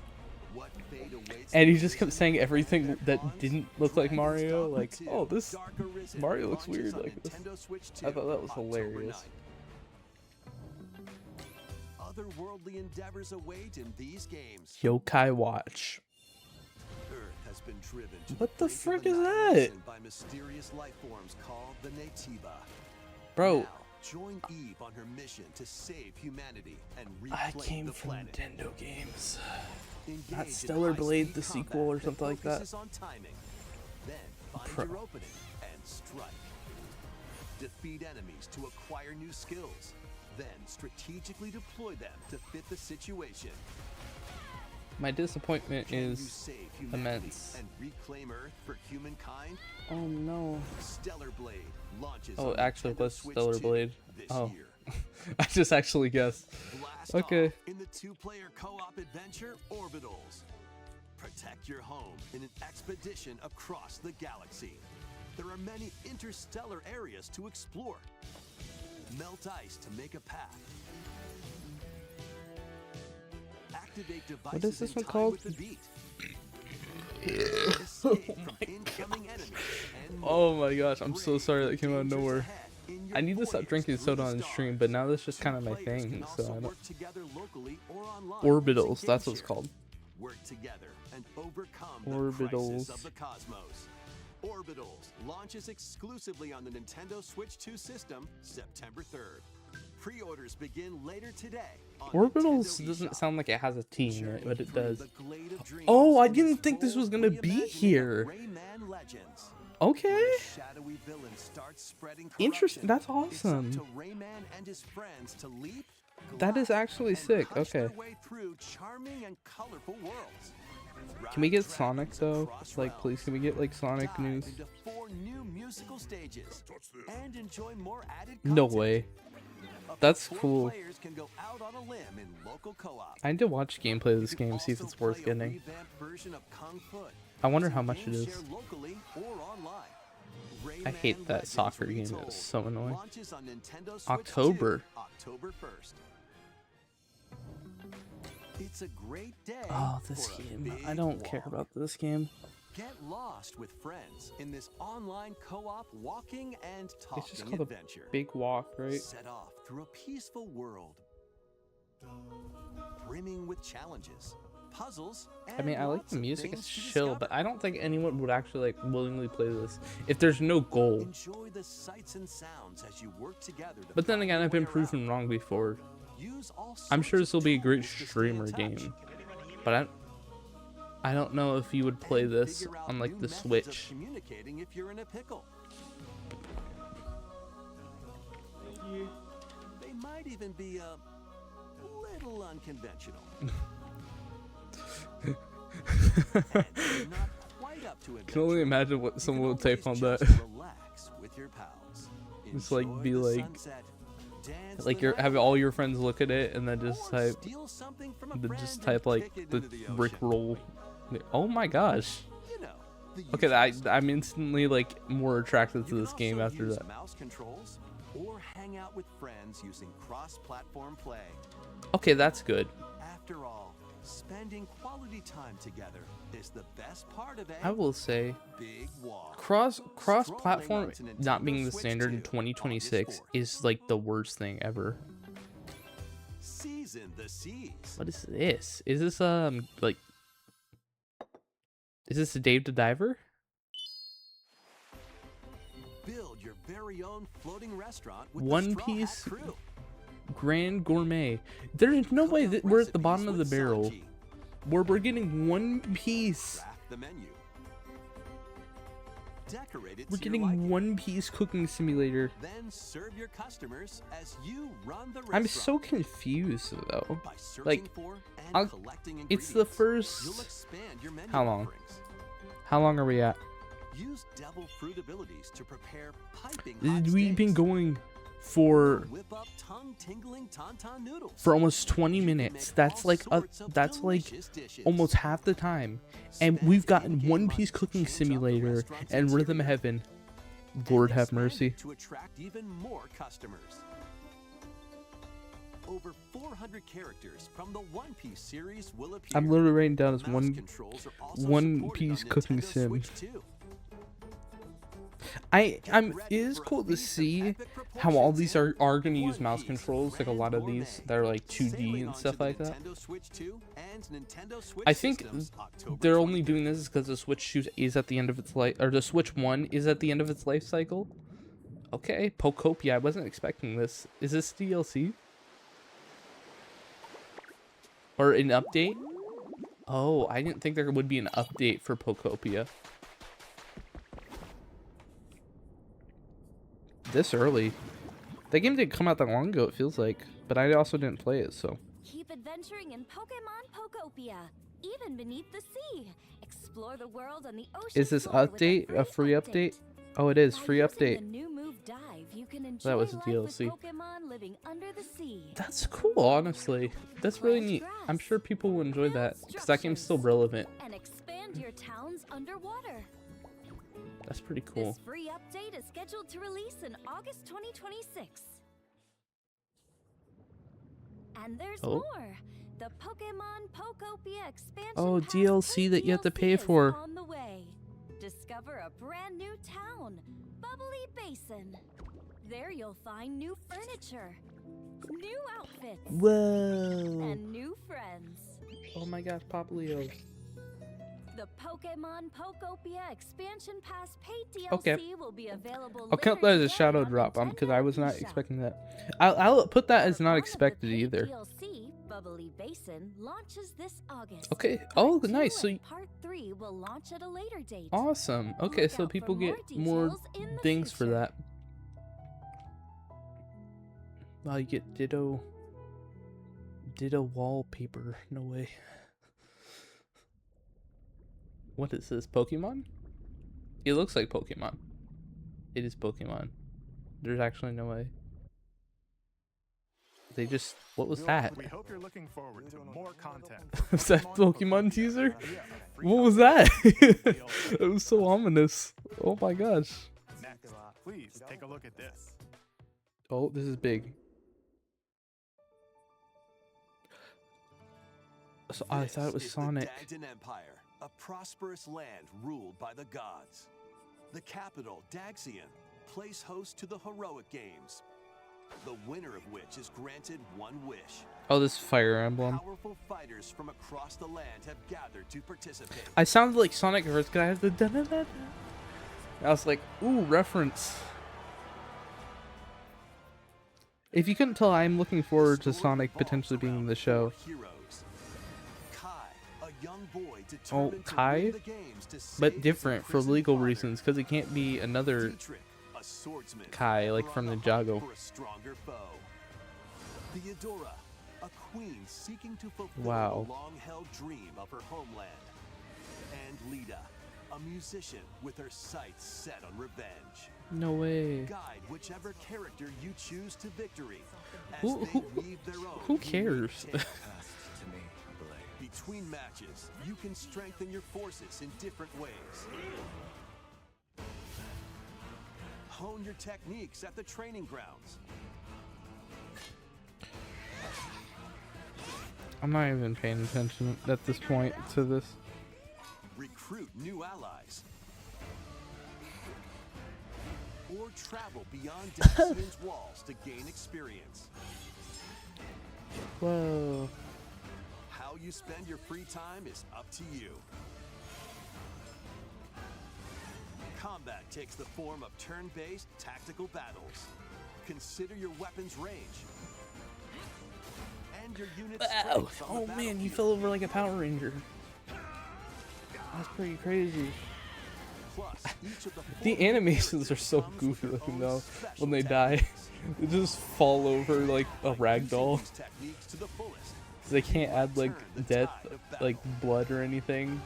What fate awaits and the he just kept Arisen saying and everything their that pawns? didn't look like Dragon's Mario. Dogma Like, 2, oh, this Dark Arisen Mario looks launches weird. on Like this. Nintendo Switch I thought that was 2, hilarious. October 9th. Otherworldly endeavors await in these games. Yokai Watch. Earth has been driven to What the brink of frick is that? annihilation by mysterious life forms called the Naytiba. Bro, Now, join Eve on her mission to save humanity and I reclaim came the from planet. Nintendo games. Engage Not in Stellar Blade, high-speed the combat sequel or something like that. focuses on timing. Then find Pro. your opening and strike. Defeat enemies to acquire new skills. Then strategically deploy them to fit the situation. My disappointment Can you is save humanity immense. and reclaim Earth for humankind? Oh no. Stellar Blade launches Oh, on actually, Nintendo what's Switch Stellar 2 Blade? this Oh. year. I just actually guessed. Blast Okay. off in the two-player co-op adventure Orbitals. Protect your home in an expedition across the galaxy. There are many interstellar areas to explore. Melt ice to make a path. Activate devices is this in one time called? with the beat. Escape from incoming enemies and more. Oh my gosh, I'm so Brave sorry the that came out of dangers nowhere. ahead in your I need to stop voyage drinking through soda the on stars. stream, but now that's just kind of my Two players thing, can so also I don't. work together locally or online Orbitals, using that's what it's GameShare. called. Work together and overcome the Orbitals. crisis of the cosmos. Orbitals launches exclusively on the Nintendo Switch 2 system September 3rd. Pre-orders begin later today. On Orbitals Nintendo doesn't eShop. sound like it has a team in it, Journey but it through does. the Glade of Dreams Oh, I in this didn't think this was bold gonna be reimagining of here. Rayman Legends. Okay. When a shadowy villain starts spreading Interesting. corruption, That's it's up awesome. to Rayman and his friends to leap, That is glide, actually and sick. punch their Okay. way through charming and colorful worlds. Can we Ride get Sonic dragons though? across Like, please, can we get like Sonic dive news? into 4 new musical stages and enjoy more added No content. way. Up to That's 4 cool. Players can go out on a limb in local co-op. I need to watch gameplay of this You can game, see if also it's worth play a getting. revamped version of Kung Fu I wonder using how much it games is. shared locally or online. I hate Rayman that Legends soccer game. It Retold was so annoying. launches on Nintendo Switch October. 2, October 1st. It's a great day. Oh, this for a game. I big don't care walk. about this game. Get lost with friends in this online co-op walking and It's just talking called adventure. a big walk, right? Set off through a peaceful world, brimming with challenges, puzzles, and I mean, I like lots the of music. things It's to chill, discover. but I don't think anyone would actually like willingly play this if there's no goal. Enjoy the sights and sounds as you work together. To But then find again, your I've been way proven around. wrong before. Use all I'm sorts sure of this will be a great tools to stay in streamer touch. game, but I don't know if you would play And this figure out on like new the methods of Switch. communicating if you're in a pickle. They might even be a little unconventional. And they're not quite up to Can only adventure. imagine what You someone can would type on always that. just relax with your pals. Just, like, Enjoy be the like- sunset, dance Like the you're night have away, all your friends look at it and then just or type, steal something from a then friend just and type like kick it the into the brick ocean. roll. Oh my gosh. You know, the Okay, usual I'm instantly like more attracted to You this can game also after use that. mouse controls or hang out with friends using cross-platform play. Okay, that's good. After all, spending quality time together is the best part of I a will say big walk. cross Strolling platform onto not Nintendo being the Switch standard in 2, 2026 August 4th. is like the worst thing ever. Season the seas. What is this? Is this like is this a Dave the Diver? Build your very own floating restaurant with One the Straw Hat Piece Crew. Grand Gourmet. There's no Cook way up that we're at the bottom recipes of the with barrel. Sanji. Where we're getting One Piece. Craft the menu. Decorate it We're to your getting liking. One Piece cooking simulator. Then serve your customers as you run the restaurant. I'm so confused though. By searching Like, for and I'll- collecting it's the ingredients, you'll first. expand your menu How long? offerings. How long are we at? Use devil fruit abilities to prepare piping hot We've been steaks. going for Whip up tongue-tingling tauntaun noodles. for almost 20 You can minutes. make that's all like sorts of that's like delicious dishes. almost half the time, and Spend we've gotten in-game One money Piece to cooking change up the simulator restaurant's and Rhythm interior. Heaven. And Lord have expand mercy. to attract even more customers. Over 400 characters from the One Piece series will appear. I'm literally writing down as Mouse one controls are also One supported Piece on cooking Nintendo sim. Switch 2. I'm ready it is for a cool to feast of see epic how all proportions these in are going to use One mouse Piece controls, like a Grand lot of Gourmet, these that are like 2D sailing and onto stuff the like that. Nintendo Switch 2 and Nintendo Switch I think systems, October they're only 23rd. doing this because the Switch 2 is at the end of its life, or the Switch 1 is at the end of its life cycle. Okay, Pokopia, I wasn't expecting this. Is this DLC? Or an update? Oh, I didn't think there would be an update for Pokopia. This early. That game didn't come out that long ago, it feels like. But I also didn't play it, so. Keep adventuring in Pokemon Pokopia, even beneath the sea. Explore the world on the ocean Is this floor with update a free update? Oh, it is. By Free using update. the new move Dive, you can enjoy That was a life DLC. with Pokemon living under the sea. That's cool, honestly. That's really neat. I'm sure people will enjoy that, because that game's still relevant. And expand your towns underwater. That's pretty cool. This free update is scheduled to release in August 2026. And there's Oh. more. The Pokemon Pokopia expansion Oh, pass DLC that you have to pay is for. on the way. Discover a brand new town, Bubbly Basin. There you'll find new furniture, new outfits, Whoa. and new friends. Oh my gosh, Pop Leo. The Pokemon Pokopia Expansion Pass paid DLC Okay. will be available I'll count later that as a today shadow on drop because I Nintendo was not eShop. expecting that. I'll put that as For not fun of the expected paid either. DLC, Bubbly Basin launches this August. Okay. Part Oh, 2 nice. So and Part 3 will launch at a later date. awesome. Okay, Look so out for people more get more details in the things for future. that. Wow, you get Ditto wallpaper. No way. What is this? Pokemon? It looks like Pokemon. It is Pokemon. There's actually no way. They just... What was that? We hope you're looking forward to more content. Was that Pokemon teaser? via a free What was copy. that? It was so ominous. Oh my gosh. Next, please take a look at this. Oh, this is big. So I thought it was This is Sonic. The Dagdan Empire, a prosperous land ruled by the gods. The capital, Daxian, plays host to the heroic games, the winner of which is granted one wish. Oh, this Fire Emblem. Powerful fighters from across the land have gathered to participate. I sounded like Sonic at first because I had the da-da-da-da. I was like, ooh, reference. If you couldn't tell, I'm looking forward to Sonic potentially being in the show. Heroes. Kai, a young boy Oh, determined to Kai? win the games to save But his different for imprisoned legal father. reasons because it can't be another Dietrich, a swordsman, Kai, like ever from on the hunt Ninjago. for a stronger foe. Theodora, a queen seeking to fulfill Wow. the long-held dream of her homeland. And Lita, a musician with her sights set on revenge. No way. Guide whichever character you choose to victory as Who- they who- weave their own who unique cares? tale. Between matches, you can strengthen your forces in different ways. Hone your techniques at the training grounds. I'm not even paying attention at this point to this. Recruit new allies. Or travel beyond Daxian's walls to gain experience. Whoa. How you spend your free time is up to you. Combat takes the form of turn-based tactical battles. Consider your weapon's range. And your unit's Ow. strength on Oh the man, you battlefield. fell over like a Power Ranger. That's pretty crazy. Plus, each of the The four animations are characters so comes with goofy their looking own though special when they die. techniques. They just fall over like a rag doll. Use techniques to the fullest. They can't add like death, like blood or anything.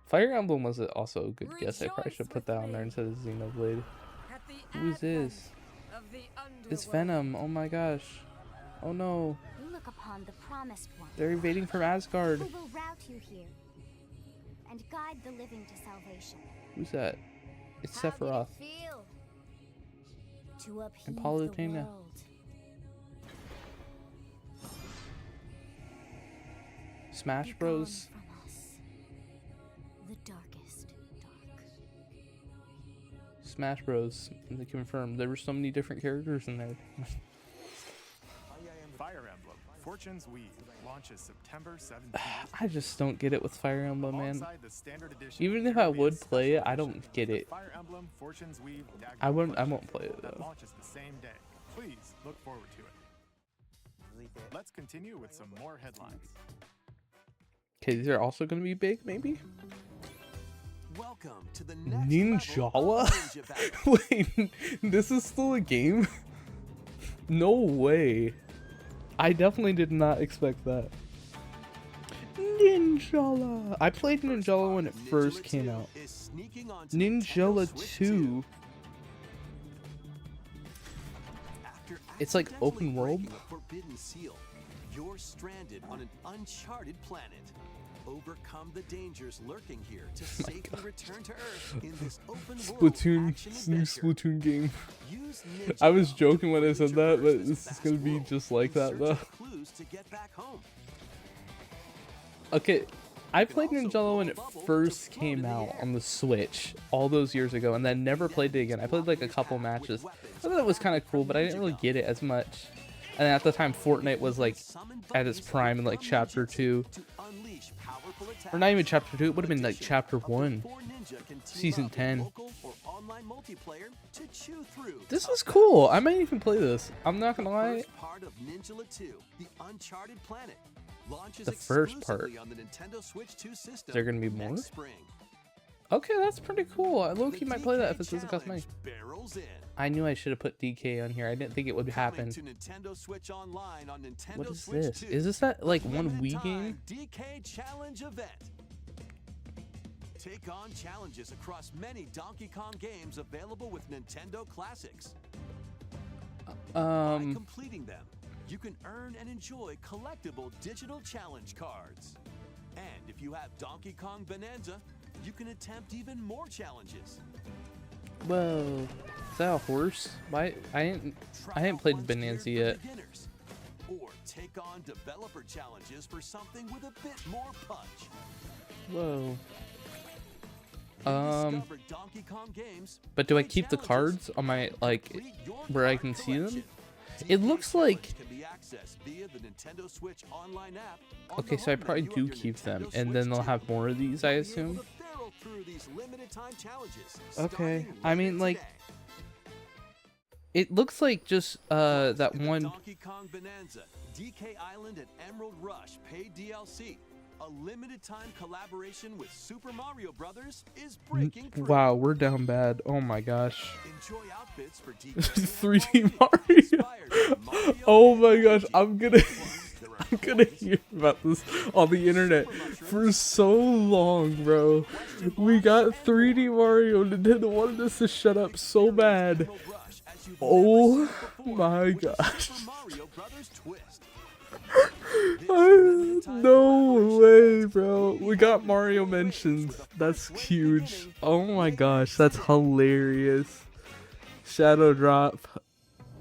Fire Emblem was also a good guess. I probably should put that on there instead of Xenoblade. At the Who is this? advent of the It's underworld. Venom. Oh my gosh. Oh no. You look upon the promised one, They're invading from Asgard. who will route you here and guide the living to salvation. Who's that? It's How did it Sephiroth. feel to upheave And the Palutena. world? Smash Be Bros. gone from us, the darkest dark. Smash Bros. They confirmed there were so many different characters in there. Fire Emblem Fortune's Weave launches September 17th. I just don't get it with Fire Emblem, man. Alongside the standard edition, Even if there I will be a would play it, special I don't edition, get the it. Fire Emblem Fortune's Weave Dagger I won't Collection play it that though. launches the same day. Please look forward to it. Let's continue with some more headlines. Okay, these are also gonna be big, maybe? Welcome to the next level of Ninjala? Ninja Battle. Wait, this is still a game? No way. I definitely did not expect that. Ninjala. I played Ninjala when it first came out. Is sneaking onto Ninjala Nintendo Switch 2. After It's like accidentally open world. breaking a forbidden seal, you're stranded on an uncharted planet. Overcome the dangers lurking here to safely return to Earth in this open world action New adventure. Splatoon game. Use I was Ninjala joking when I to said that, traverse but this is vast gonna be world just like in that search though. of clues to get back home. Okay, I played also Ninjala blow when a it bubble to first float came in the out air. on the Switch all those years ago, and then never played it again. I played like a couple matches. I thought it was kind of cool, but I didn't really get it as much. And at the time, Fortnite was like Summon at its buddies prime in like from Chapter ninjutsu 2. to unleash powerful attacks. Or not even chapter 2, it would have been like chapter Up to 1. 4 ninja can team Season up in 10. local or online multiplayer to chew through This tough is cool. battles. I might even play this. I'm not The gonna lie. first part of Ninjala 2, The Uncharted Planet, launches The first exclusively part. on the Nintendo Switch 2 system. Is there gonna be more? next spring. Okay, that's pretty cool. I low-key The might play that DK if it doesn't cost money. Challenge barrels in. I knew I should have put DK on here. I didn't think it would happen. Coming to Nintendo Switch Online on Nintendo What is Switch this? 2. Is this that like one Limited Wii game? time DK Challenge event. Take on challenges across many Donkey Kong games available with Nintendo Classics. By completing them, you can earn and enjoy collectible digital challenge cards. And if you have Donkey Kong Bonanza, you can attempt even more challenges. Whoa, is that a horse? Why? I Try hadn't out played ones Bonanza geared for yet. beginners. Or take on developer challenges for something with a bit more punch. Whoa. Discover Donkey Kong games, But do I play keep the challenges, cards on my like complete your where I card can see them? collection. It DK looks like. Challenge can be accessed via the Nintendo Switch online app on Okay, the so I home probably menu do of your keep them, Nintendo and then Switch they'll 2. have more of these, I You'll be able assume. to barrel through these limited time challenges, Okay, starting I mean, later like, today. it looks like just that In the one. Donkey Kong Bonanza, DK Island and Emerald Rush paid DLC. A limited time collaboration with Super Mario Brothers is breaking through. Wow, we're down bad. Oh my gosh. Enjoy outfits for DK and 3D Waluigi, inspired by Mario. Mario Oh and my gosh, Luigi. I'm gonna There are I'm gonna toys, hear about this on the internet for so long, bro. We got 3D Mario. Nintendo wanted us to shut up so bad. Emerald Rush as you've Oh never seen before, my with a gosh. Super Mario Brothers twist. No way, bro. We got Mario mentioned. That's huge. Oh my gosh, that's hilarious. Shadow Drop.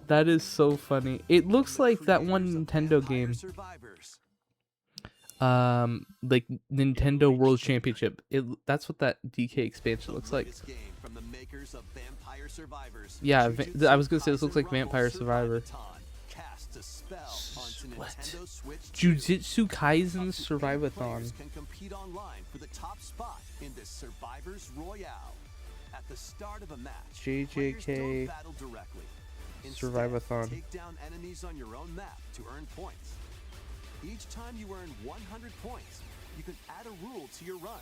That is so funny. It looks like that one Nintendo game. Like Nintendo World Championship. That's what that DK expansion looks like. Yeah, I was gonna say this looks like Vampire Survivor. What? Jujutsu Kaisen Survivathon. Can compete online for the top spot in this Survivors Royale. At the start of a match, players JJK don't battle directly. Instead, Survivathon. take down enemies on your own map to earn points. Each time you earn 100 points, you can add a rule to your run,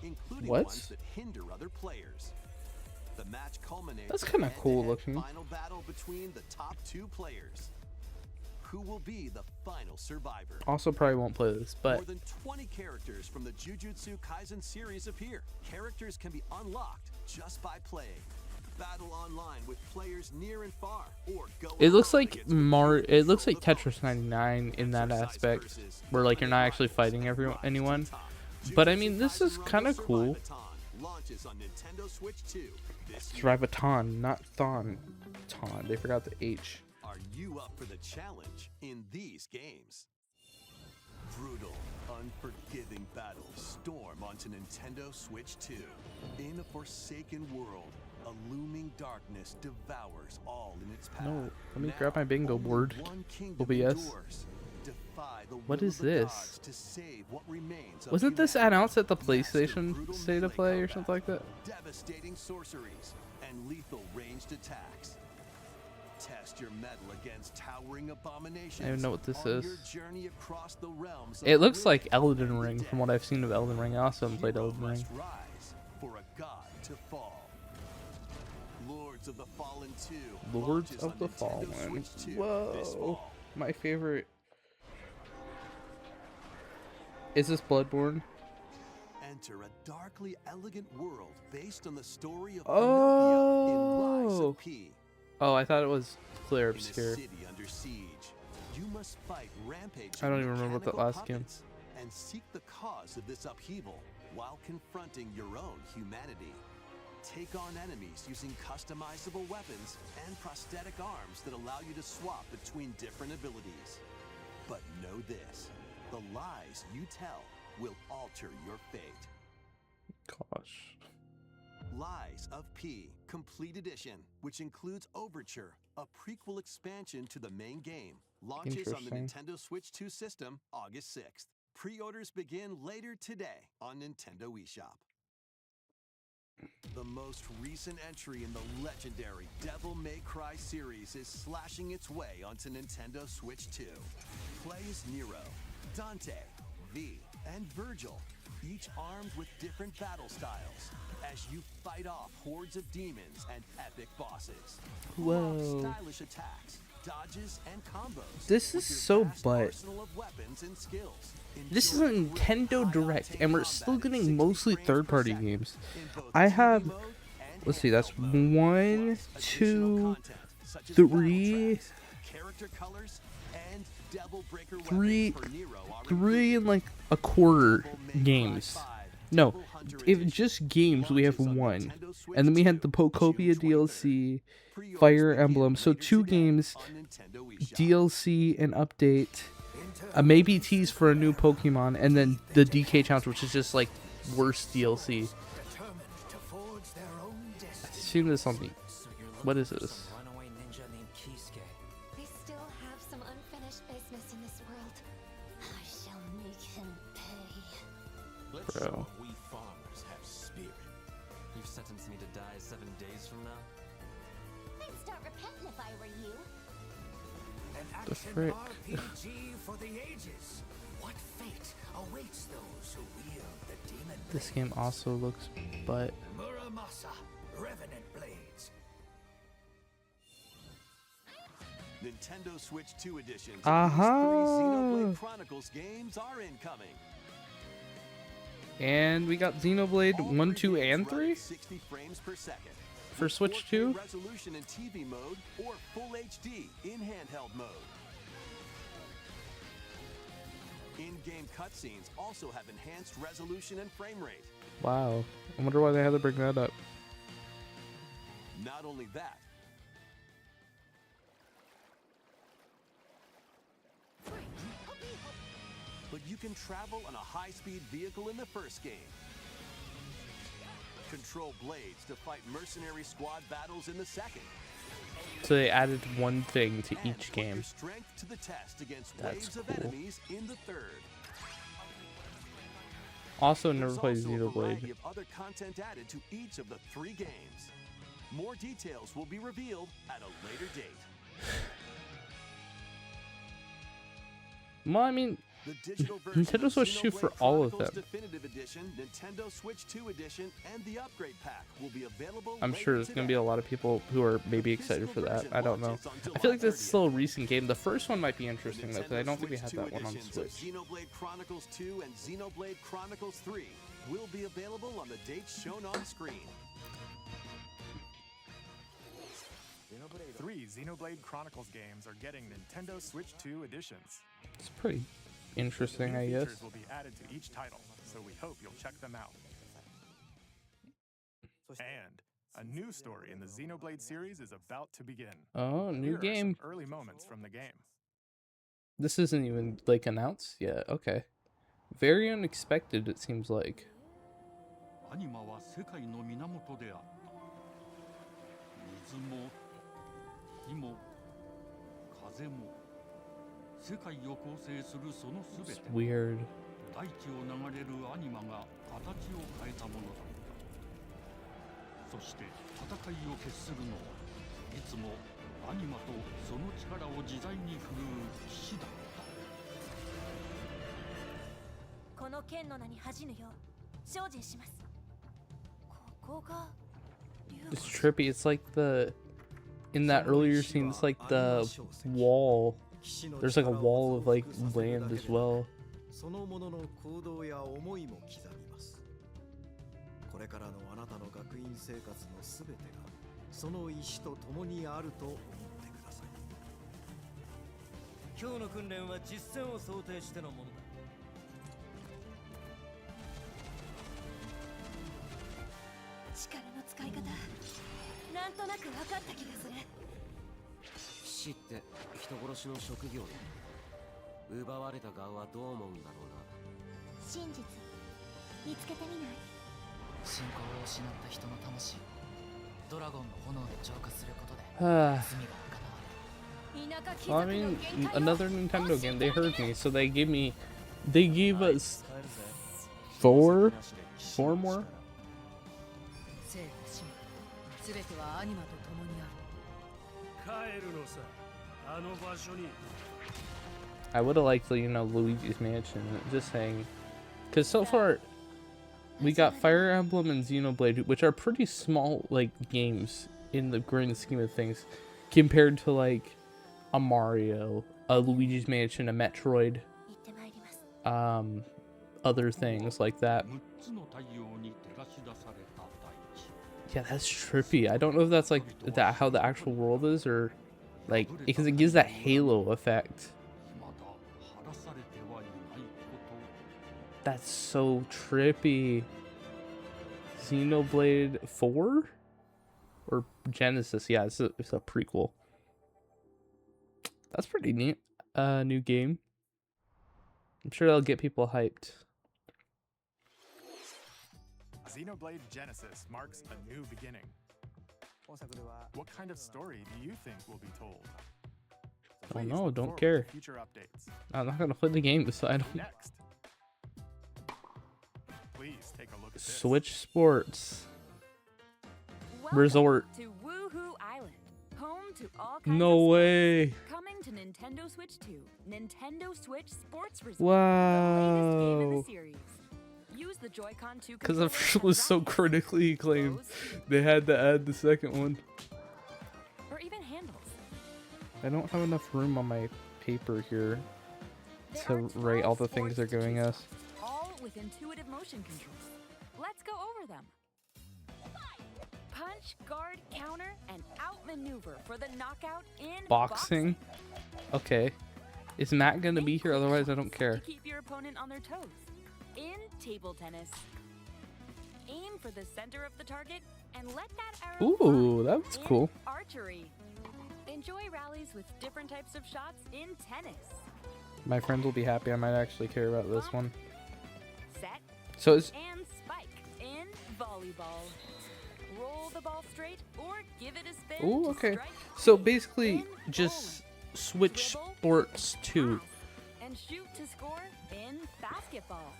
including What? ones that hinder other players. The match culminates That's in kinda a cool head-to-head looking. final battle between the top 2 players. Who will be the final survivor? Also, probably won't play this, but More than 20 characters from the Jujutsu Kaisen series appear. Characters can be unlocked just by playing. Battle online with players near and far, or go it looks alone like against It looks like controlled Tetris opponents. 99 in that Exercise aspect, versus where like you're not actually Rivals fighting and Rise to anyone. the Top. But I Jujutsu mean, this Kaisen is Rumble kind of cool. Survivathon launches on Nintendo Switch 2 this year. Survivathon, not Thon. Ton. They forgot the H. Are you up for the challenge in these games? Brutal, unforgiving battles storm onto Nintendo Switch 2. In a forsaken world, a looming darkness devours all in its path. No, let me Now, grab my bingo only board. one kingdom OBS. endures. Defy the What will is of the this? gods to save what remains of Wasn't this humanity. announced at the Master PlayStation brutal State of melee Play or combat, something like that? devastating sorceries, and lethal ranged attacks. Test your mettle against towering abominations. I don't even know what this on is. your journey across the realms of It looks the like living Elden and the Ring dead. from what I've seen of Elden Ring. I also haven't played Hero Elden Ring. must rise for a god to fall. Lords of the Fallen 2. Lords launches of on the Nintendo Fallen. Switch 2 this Whoa. fall. My favorite. Is this Bloodborne? Enter a darkly elegant world based on the story of Pinocchio in Lies Oh. of P. Oh, I thought it was Clear In a Obscure. city under siege, you must fight rampaging I don't even remember what that mechanical last game. puppets and seek the cause of this upheaval while confronting your own humanity. Take on enemies using customizable weapons and prosthetic arms that allow you to swap between different abilities. But know this, the lies you tell will alter your fate. Gosh. Lies of P Complete Edition, which includes Overture, a prequel expansion to the main game, launches on the Interesting. Nintendo Switch 2 system August 6th. pre-orders begin later today on Nintendo eShop. The most recent entry in the legendary Devil May Cry series is slashing its way onto Nintendo Switch 2. Play as Nero, Dante, V, and Virgil, each armed with different battle styles, as you fight off hordes of demons and epic bosses. Whoa. Stylish attacks, dodges, and combos. This is so butt. Arsenal of weapons and skills. This is a Nintendo Direct, and we're still getting mostly third-party games. I have, let's see, that's 1, 2, 3, 3 and like a quarter games. No, if just games, we have 1, and then we had the Pokopia DLC, Fire Emblem, so 2 games, DLC and update. Maybe tease for a new Pokemon, and then the DK challenge, which is just like worst DLC. I've seen this on the. What is this? They still have some unfinished business in this world. I shall make him pay. Bro. We farmers have spirit. You've sentenced me to die 7 days from now? I'd start repenting if I were you. The frick? RPG for the ages. What fate awaits those who wield the demon? This game also looks but Muramasa, Revenant Blades. Nintendo Switch 2 editions Aha! of these 3 Xenoblade Chronicles games are incoming. and we got Xenoblade All 1, 2, 3 games and run 3 at 60 frames per second. for with Switch 4K 2. resolution in TV mode or full HD in handheld mode. In-game cutscenes also have enhanced resolution and frame rate. Wow, I wonder why they had to bring that up. Not only that, but you can travel on a high-speed vehicle in the first game. Control blades to fight mercenary squad battles in the second. So they added one thing to And each put your game. strength to the test against That's waves of cool. enemies in the third. Also, never There's played also a variety Xenoblade. of other content added to each of the 3 games. More details will be revealed at a later date. Well, I mean, The digital version Nintendo of Switch 2 for Xenoblade all of Chronicles them. Definitive Edition, Nintendo Switch 2 Edition, and the upgrade pack will be available I'm later sure there's going to be a today. lot of people who are maybe excited for that. I don't know. I feel like that's still a recent game. The first one might be interesting though, because I don't think we had that one on editions Switch. of Xenoblade Chronicles 2 and Xenoblade Chronicles 3 will be available on the dates shown on screen. 3 Xenoblade Chronicles games are getting Nintendo Switch 2 editions. It's pretty interesting, New I guess. features will be added to each title, so we hope you'll check them out. And a new story in the Xenoblade series is about to begin. Oh, Here new are game. some early moments from the game. This isn't even like announced yet. Okay. Very unexpected, it seems like. アニマは世界の源であった。水も火も風も世界を構成するそのすべて It's weird. 大地を流れるアニマが形を変えたものだった。そして戦いを決するのはいつもアニマとその力を自在に振るう騎士だった。この剣の名に恥じぬよう精進します。ここが It's trippy. It's like the in that earlier scene. It's like the wall. There's like a wall of like land as well. そのものの行動や思いも刻みます。これからのあなたの学院生活のすべてがその意志と共にあると思ってください。今日の訓練は実戦を想定してのものだ。力の使い方なんとなく分かった気がする。騎士って人殺しの職業で奪われた側はどう思うんだろうな。真実見つけてみない？信仰を失った人の魂をドラゴンの炎で浄化することで Ah. 罪が贖われる。 Well, I mean, another Nintendo game. They heard me, so they gave me They gave us four more. 生と死も全てはアニマと共にある。帰るのさ、あの場所に。 I would have liked, you know, Luigi's Mansion. Just saying, because so far we got Fire Emblem and Xenoblade, which are pretty small like games in the grand scheme of things, compared to like a Mario, a Luigi's Mansion, a Metroid, other things like that. Yeah, that's trippy. I don't know if that's like that how the actual world is, or like because it gives that halo effect. That's so trippy. Xenoblade 4 or Genesis? Yeah, it's a prequel. That's pretty neat. New game. I'm sure that'll get people hyped. Xenoblade Genesis marks a new beginning. What kind of story do you think will be told? Oh no, don't care. Future updates. I'm not gonna play the game, so I don't. Next. Please take a look at this. Switch Sports Welcome Resort. to Woohoo Island, home to all kinds No of way. sports. Coming to Nintendo Switch 2, Nintendo Switch Sports Resort. The latest game in Wow. the series. Use the Joy-Con 2 Because the controller first and was so run it. critically acclaimed, they had to add the second one. Or even handles. I don't have enough room on my paper here to write all the things they're giving us. All with intuitive motion controls. Let's go over them. Punch, guard, counter, and outmaneuver for the knockout in Boxing? Okay. Is Matt gonna be here? Otherwise, I don't care. To keep your opponent on their toes. In table tennis. Aim for the center of the target and let that arrow Ooh, fly. that was In cool. Archery. Enjoy rallies with different types of shots in tennis. My friends will be happy. I might actually care about this one. Set So it's and spike in volleyball. Roll the ball straight or give it a spin. ooh, to okay. strike So free. basically, In just bowling. Switch Dribble, Sports 2. pass, and shoot to score in basketball.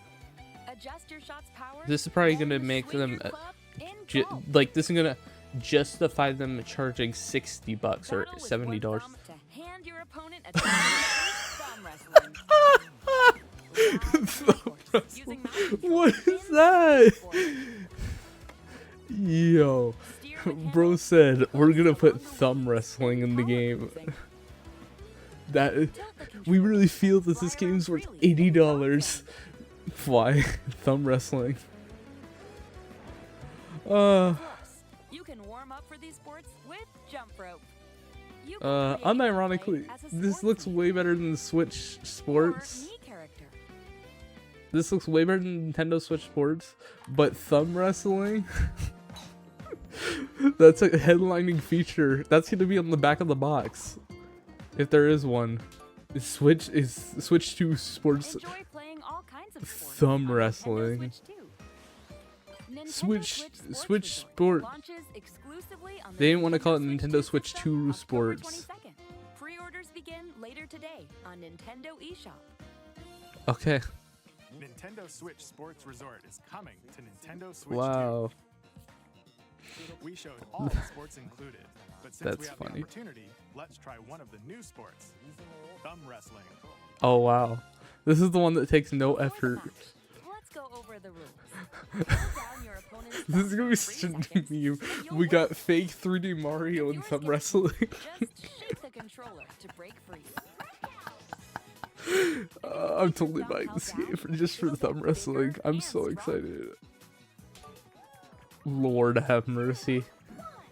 Adjust your shot's power. This is probably and gonna make swing them your club in golf. like this is gonna justify them charging $60 or Battle with $70. one thumb to hand your opponent a thumb wrestling. Using mouse control What is in that? sport. Yo, bro said we're gonna put thumb wrestling in the game. That we really feel that this game's worth $80. Why? Thumb wrestling. You can warm up for these sports with jump rope. You can create Unironically, gameplay as a this sports looks team way better than Switch or Sports. Mii character. This looks way better than Nintendo Switch Sports, but thumb wrestling? That's a headlining feature. That's gonna be on the back of the box. If there is one. Switch 2 Sports Enjoy playing all kinds of sports thumb on Nintendo wrestling. Switch 2. Nintendo Switch Sports Sport. launches exclusively on the They didn't want to call it Nintendo Nintendo Switch system 2 October Sports. 22nd. Pre-orders begin later today on Nintendo eShop. Okay. Nintendo Switch Sports Resort is coming to Nintendo Switch Wow. 2. We showed all the sports included, but since That's we have funny. the opportunity, let's try one of the new sports, thumb wrestling. Oh wow. This is the one that takes no effort. Let's go over the rules. Hold down your opponent's This is thumb gonna be for 3 such a seconds, meme. and you'll We win. got fake 3D Mario and thumb wrestling. Just shake the controller to break free. I'm totally buying this game just for thumb wrestling. I'm so excited. Lord have mercy.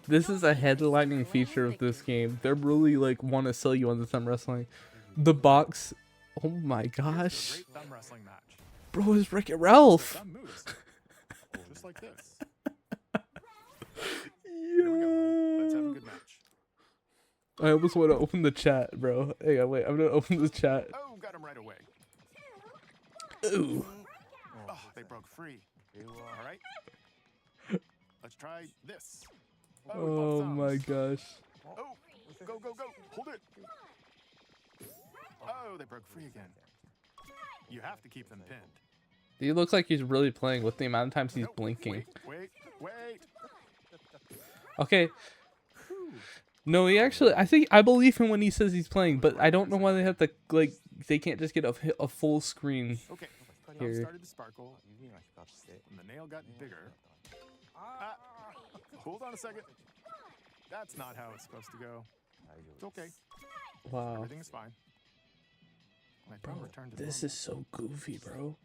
This is a headlining feature of this game. They really like want to sell you on the thumb wrestling. The box. Oh my gosh. Great thumb wrestling match. Bro, it's Wreck-It Ralph. Thumb moves. Just like this. Yo. Let's have a good match. I almost want to open the chat, bro. Hang on, wait. I'm gonna open the chat. Oh, got him right away. Ooh. Oh, they broke free. All right. Let's try this. Oh my gosh. Oh, go, go, go. Hold it. Oh, they broke free again. You have to keep them pinned. He looks like he's really playing with the amount of times he's blinking. Wait. Okay. No, he actually, I believe him when he says he's playing, but I don't know why they have to, like, they can't just get a full screen. Okay. Here. Started to sparkle. And the nail got bigger. Hold on a second. That's not how it's supposed to go. It's okay. Wow. Everything's fine. Bro, this is so goofy, bro.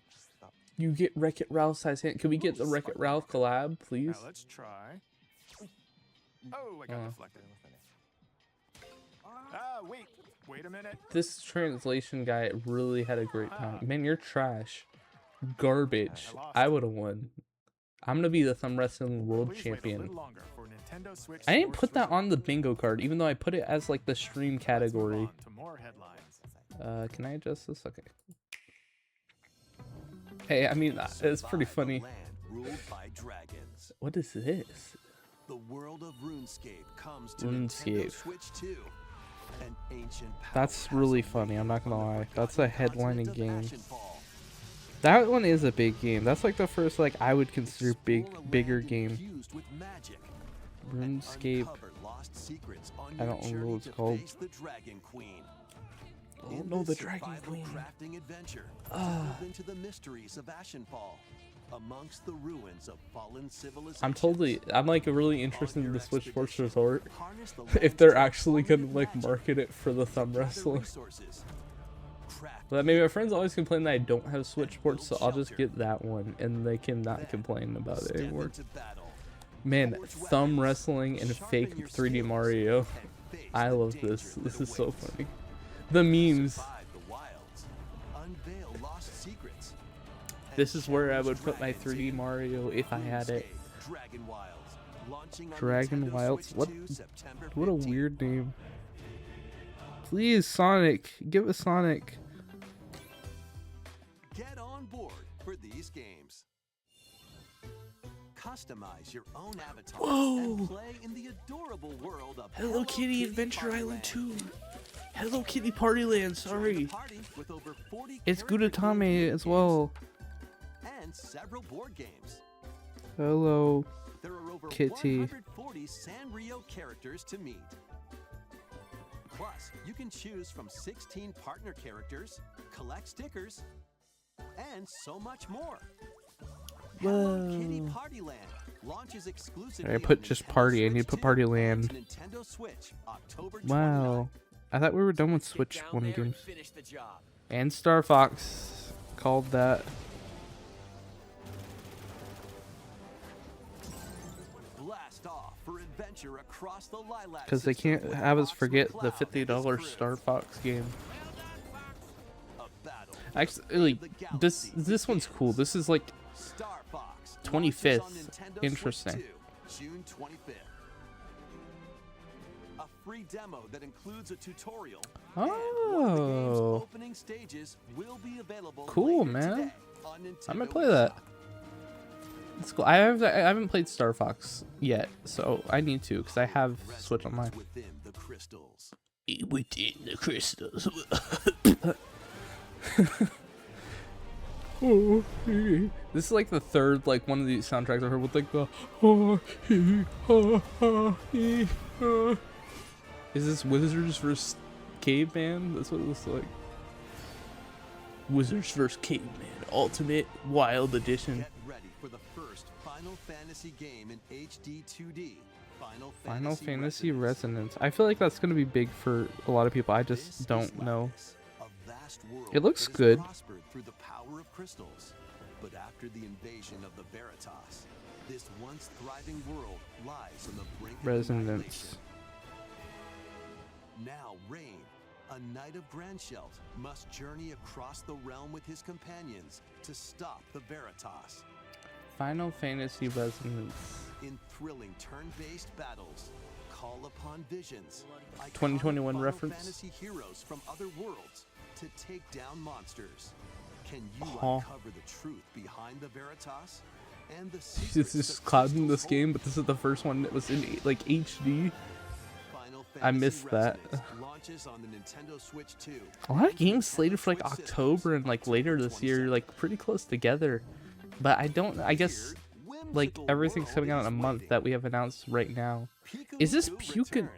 You get Wreck-It Ralph size hand. Can we get the Wreck-It Ralph collab, please? Now let's try. Oh, I got deflected. Wait a minute. This translation guy really had a great time. Man, you're trash. Garbage. I would have won. I'm gonna be the thumb wrestling world champion. I didn't put that on the bingo card, even though I put it as like the stream category. Can I adjust this? Okay. Hey, I mean, it's pretty funny. What is this? The world of RuneScape comes to RuneScape. Switch 2. An ancient That's really funny, I'm not gonna lie. That's a headlining game. That one is a big game. That's like the first, like, I would consider bigger game. RuneScape. I don't know what it's called. Oh no, the Dragon Queen. Into the mysteries of Ashenfall, amongst the ruins of fallen civilizations. I'm like really interested in the Switch Sports Resort. If they're actually gonna like market it for the thumb wrestling. But maybe my friends always complain that I don't have Switch Sports, so I'll just get that one and they cannot complain about it anymore. Man, thumb wrestling and fake 3D Mario. I love this. This is so funny. The memes. This is where I would put my 3D Mario if I had it. Dragon Wilds. What a weird name. Please, Sonic. Give us Sonic. Get on board for these games. Customize your own avatar and play in the adorable world of Hello Kitty Adventure Island 2. Hello Kitty Party Land, sorry. It's Gudetame as well. And several board games. Hello There are over Kitty. 140 Sanrio characters to meet. Plus, you can choose from 16 partner characters, collect stickers, and so much more. Hello Kitty Party Land launches exclusively I put on just Nintendo party. I need to Switch put 2 Party and Land. Nintendo Switch, October 29th. Wow. I thought we were done with Switch 1 games. And Star Fox called that. Blast off for adventure across the lilac Because they system can't with have us Fox forget McCloud the and his $50 crew. Star Fox game. A battle Actually, this one's cool. This is like Star Fox 25th. launches on Nintendo Interesting. Switch 2, June 25th. A free demo that includes a tutorial. And one of the game's Oh, opening stages will be available cool, later man. today on I'm gonna Nintendo play that. It's cool. I haven't played Star Fox yet, so I need to because I have Switch on mine. Within the crystals. Within the crystals. This is like the third like one of these soundtracks I heard with like the Is this Wizards vs Caveman? That's what it looks like. Wizards vs Caveman Ultimate Wild Edition. Get ready for the first Final Fantasy game in HD 2D. Final Fantasy Resonance. I feel like that's gonna be big for a lot of people. I just don't know. It looks good. Prospered through the power of crystals, but after the invasion of the Veritas, this once thriving world lies on the brink of Resonance. annihilation. Now Rain, a knight of Grandshelt, must journey across the realm with his companions to stop the Veritas. Final Fantasy Resonance. In thrilling turn-based battles, call upon visions, 2021 iconic reference. Final Fantasy heroes from other worlds to take down monsters. Can you Uh-huh. uncover the truth behind the Veritas and the This secrets is that cloud in crystals this hold? game, but this is the first one that was in like HD. Final I missed that. launches on the Nintendo Switch 2. A lot of games slated for like October and like later this year, like pretty close together. But I guess like everything's coming out in a month that we have announced right now. Is this Pikuniku?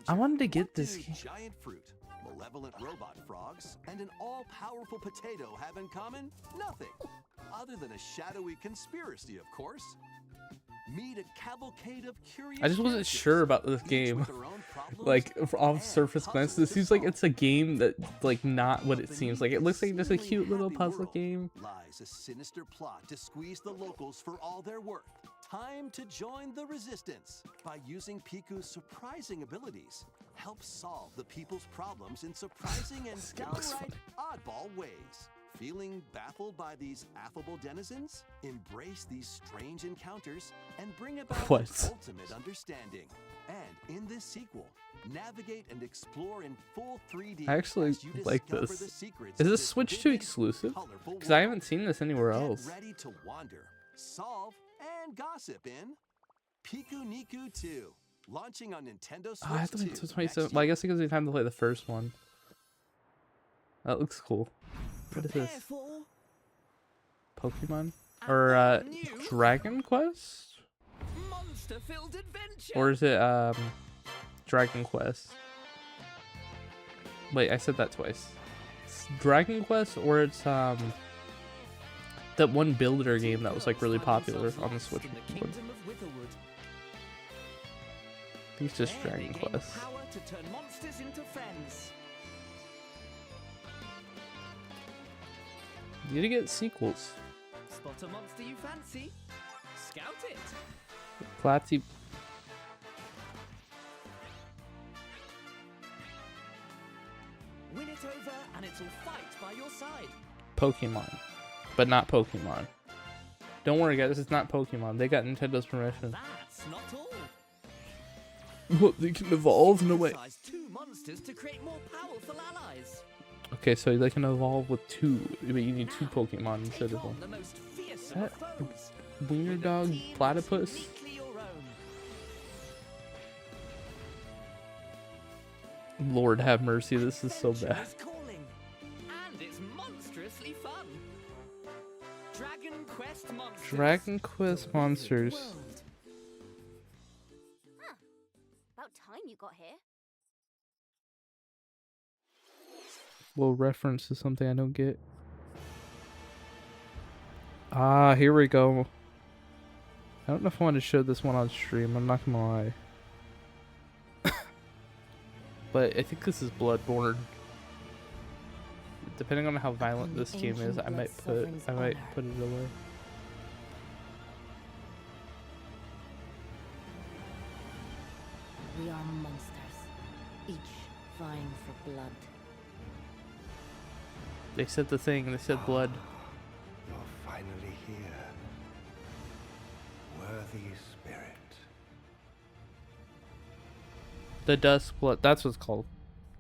I wanted to get this game. Giant fruit, malevolent robot frogs, and an all-powerful potato have in common nothing, other than a shadowy conspiracy, of course. Meet a cavalcade of curious I just wasn't sure about this game. Like off surface glance, this seems like it's a game that like not what it seems like. It looks like just a cute little puzzle game. Lies a sinister plot to squeeze the locals for all they're worth. Time to join the resistance by using Piku's surprising abilities. Help solve the people's problems in surprising and downright oddball ways. Feeling baffled by these affable denizens? Embrace these strange encounters and bring about ultimate understanding. And in this sequel, navigate and explore in full 3D. I actually like this. Is this Switch 2 exclusive? Because I haven't seen this anywhere else. Get ready to wander, solve, and gossip in Pikuniku 2, launching on Nintendo Switch 2. I have to wait until 27. Well, I guess it gives me time to play the first one. That looks cool. What is this? Pokemon? Or Dragon Quest? Or is it Dragon Quest? Wait, I said that twice. It's Dragon Quest, or it's that one builder game that was like really popular on the Switch. I think it's just Dragon Quest. You need to get sequels. Spot a monster you fancy? Scout it. Platy. Win it over and it'll fight by your side. Pokemon. But not Pokemon. Don't worry guys, it's not Pokemon. They got Nintendo's permission. That's not all. What, they can evolve? No way. Two monsters to create more powerful allies. Okay, so they can evolve with two, but you need two Pokemon instead of one. Is that Wiener Dog Platypus? Lord have mercy, this is so bad. And it's monstrously fun. Dragon Quest Monsters. Dragon Quest Monsters. Huh. About time you got here. Little reference to something I don't get. Ah, here we go. I don't know if I want to show this one on stream, I'm not gonna lie. But I think this is Bloodborne. Depending on how violent this game is, I might put it away. We are monsters, each vying for blood. They said the thing, they said blood. You're finally here. Worthy spirit. The Dusk Blood, that's what it's called.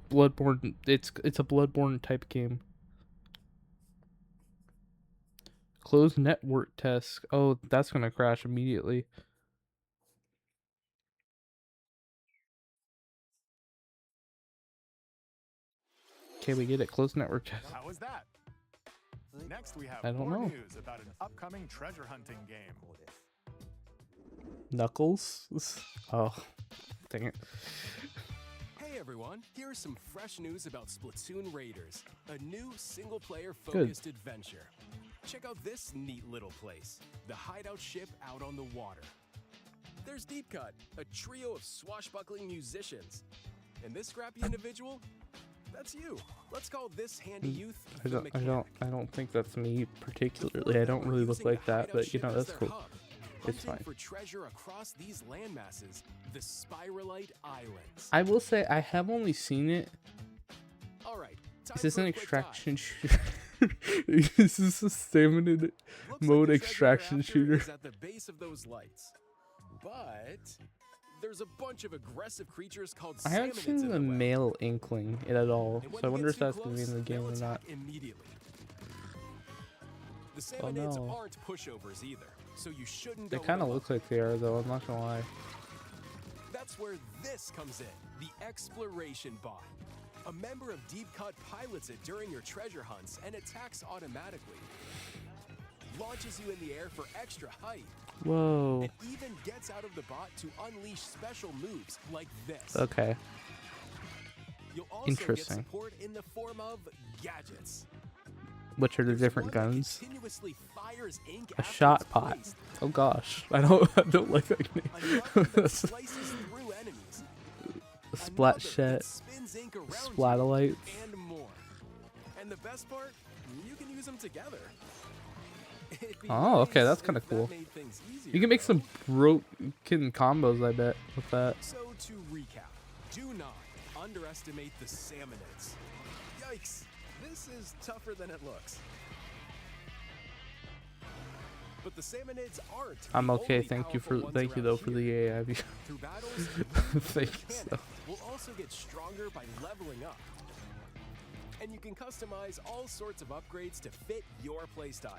Bloodborne, it's a Bloodborne type game. Closed network test. Oh, that's gonna crash immediately. Okay, we get it. Closed network test. How was that? Next, we have I don't more know. news about an upcoming treasure hunting game. Knuckles? Oh, dang it. Hey everyone, here is some fresh news about Splatoon Raiders, a new single-player focused adventure. Check out this neat little place, the hideout ship out on the water. There's Deep Cut, a trio of swashbuckling musicians. And this scrappy individual, that's you. Let's call this handy youth the mechanic. I don't think that's me particularly. I don't really look like that, but you know, that's cool. It's fine. For treasure across these landmasses, the Spiralite Islands. I will say I have only seen it. All right. Is this an extraction shooter? Is this a stamina mode extraction shooter? At the base of those lights. But there's a bunch of aggressive creatures called I haven't seen the male inkling at all, so I wonder if that's going to be in the game or not. The salmonids aren't pushovers either, so you shouldn't. They kind of look like they are, though. I'm not gonna lie. That's where this comes in, the Exploration Bot. A member of Deep Cut pilots it during your treasure hunts and attacks automatically. Launches you in the air for extra height. Whoa. And even gets out of the bot to unleash special moves like this. Okay. You'll also Interesting. get support in the form of gadgets. Which are the different guns? Continuously fires ink A after shot it's pot. placed. Oh gosh, I don't like that name. Slices through enemies. Splat shet, Spins ink around you, splatolites. and more. And the best part, you can use them together. It'd be Oh, okay, nice that's if kind of that cool. made things easier, You can make though. some broken combos, I bet, with that. So to recap, do not underestimate the salmonids. Yikes, this is tougher than it looks. But the salmonids aren't. the I'm okay. only Thank you powerful for ones thank you around though for here. the AIV. Through battles, Thank you so. will also get stronger by leveling up. And you can customize all sorts of upgrades to fit your playstyle.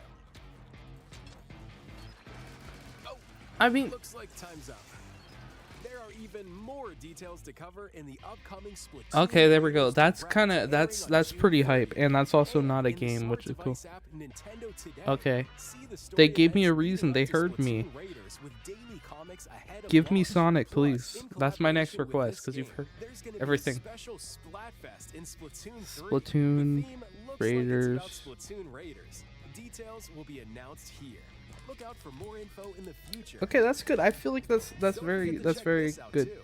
Oh, I mean, looks like time's up. There are even more details to cover in the upcoming Splatoon. Okay, there we go. Raiders That's direct kind of airing that's on pretty June hype, 3rd. and that's also And not a in the game, smart which is cool. device app, Nintendo Today, Okay, see the story they gave me a events reason. leading They up to heard me. Splatoon Raiders with daily comics ahead of Give me launch. Sonic, Plus, please. in That's my next collaboration with request this because you've game, heard there's gonna be a everything. special Splatfest in Splatoon 3. Splatoon, The theme looks Raiders. like it's about Splatoon Raiders. Details will be announced here. Look out for more info in the future. Okay, that's good. I feel like that's Don't very forget to check very this out, good. too.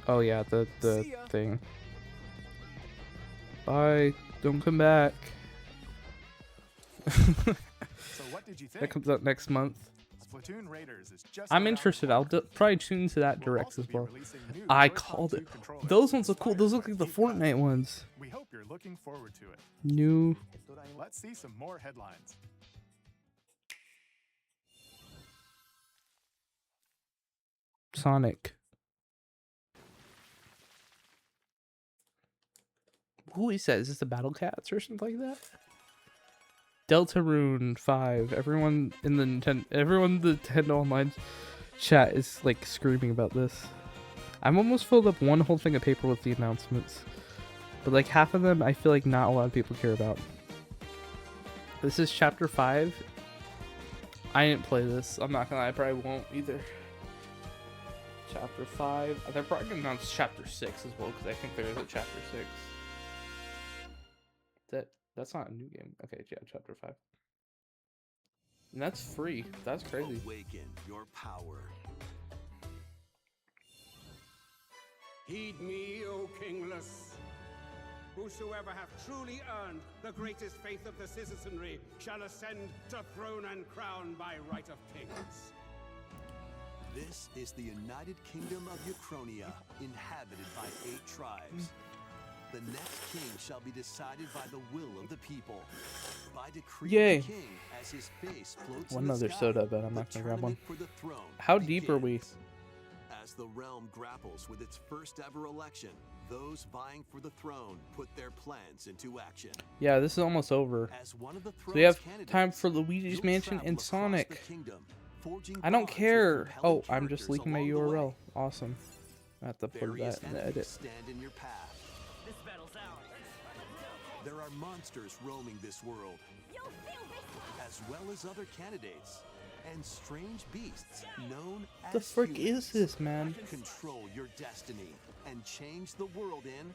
Oh yeah, the See ya. thing. Bye. Don't come back. So what did you think? That comes out next month. Splatoon Raiders is just I'm around interested. the I'll corner. probably tune to that We'll direct also as be well. releasing new I Joy-Con called 2 it. controllers Those ones look cool. Those look inspired like the by Deep Cut. Fortnite ones. We hope you're looking forward to it. New Let's see some more headlines. Sonic. Who is that? Is this the Battle Cats or something like that? Deltarune 5. Everyone in the Nintendo Online chat is like screaming about this. I'm almost filled up one whole thing of paper with the announcements. But like half of them I feel like not a lot of people care about. This is chapter 5. I didn't play this. I'm not gonna lie, I probably won't either. Chapter 5. They're probably gonna announce chapter 6 as well, because I think there is a chapter 6. That's not a new game. Okay, yeah, chapter 5. And that's free. That's crazy. Awaken your power. Heed me, O kingless. Whosoever hath truly earned the greatest faith of the citizenry shall ascend to throne and crown by right of kings. This is the United Kingdom of Uchronia, inhabited by 8 tribes. The next king shall be decided by the will of the people. By decree Yay. of the king, as his face floats One in the other sky, soda, but I'm the not gonna grab one. tournament for the throne How deep are we? begins. As the realm grapples with its first ever election, those vying for the throne put their plans into action. Yeah, this is almost over. As one of the So we have throne's time for candidates, Luigi's you'll Mansion travel and across Sonic. the kingdom, forging I don't bonds with care. compelling Oh, I'm just characters leaking my along the URL. way. Awesome. I have to put Various that in the enemies edit. stand in your path. This battle's ours. There are monsters roaming this world, as well as other candidates and strange beasts known as The frick humans. is this, man? Control your destiny and change the world in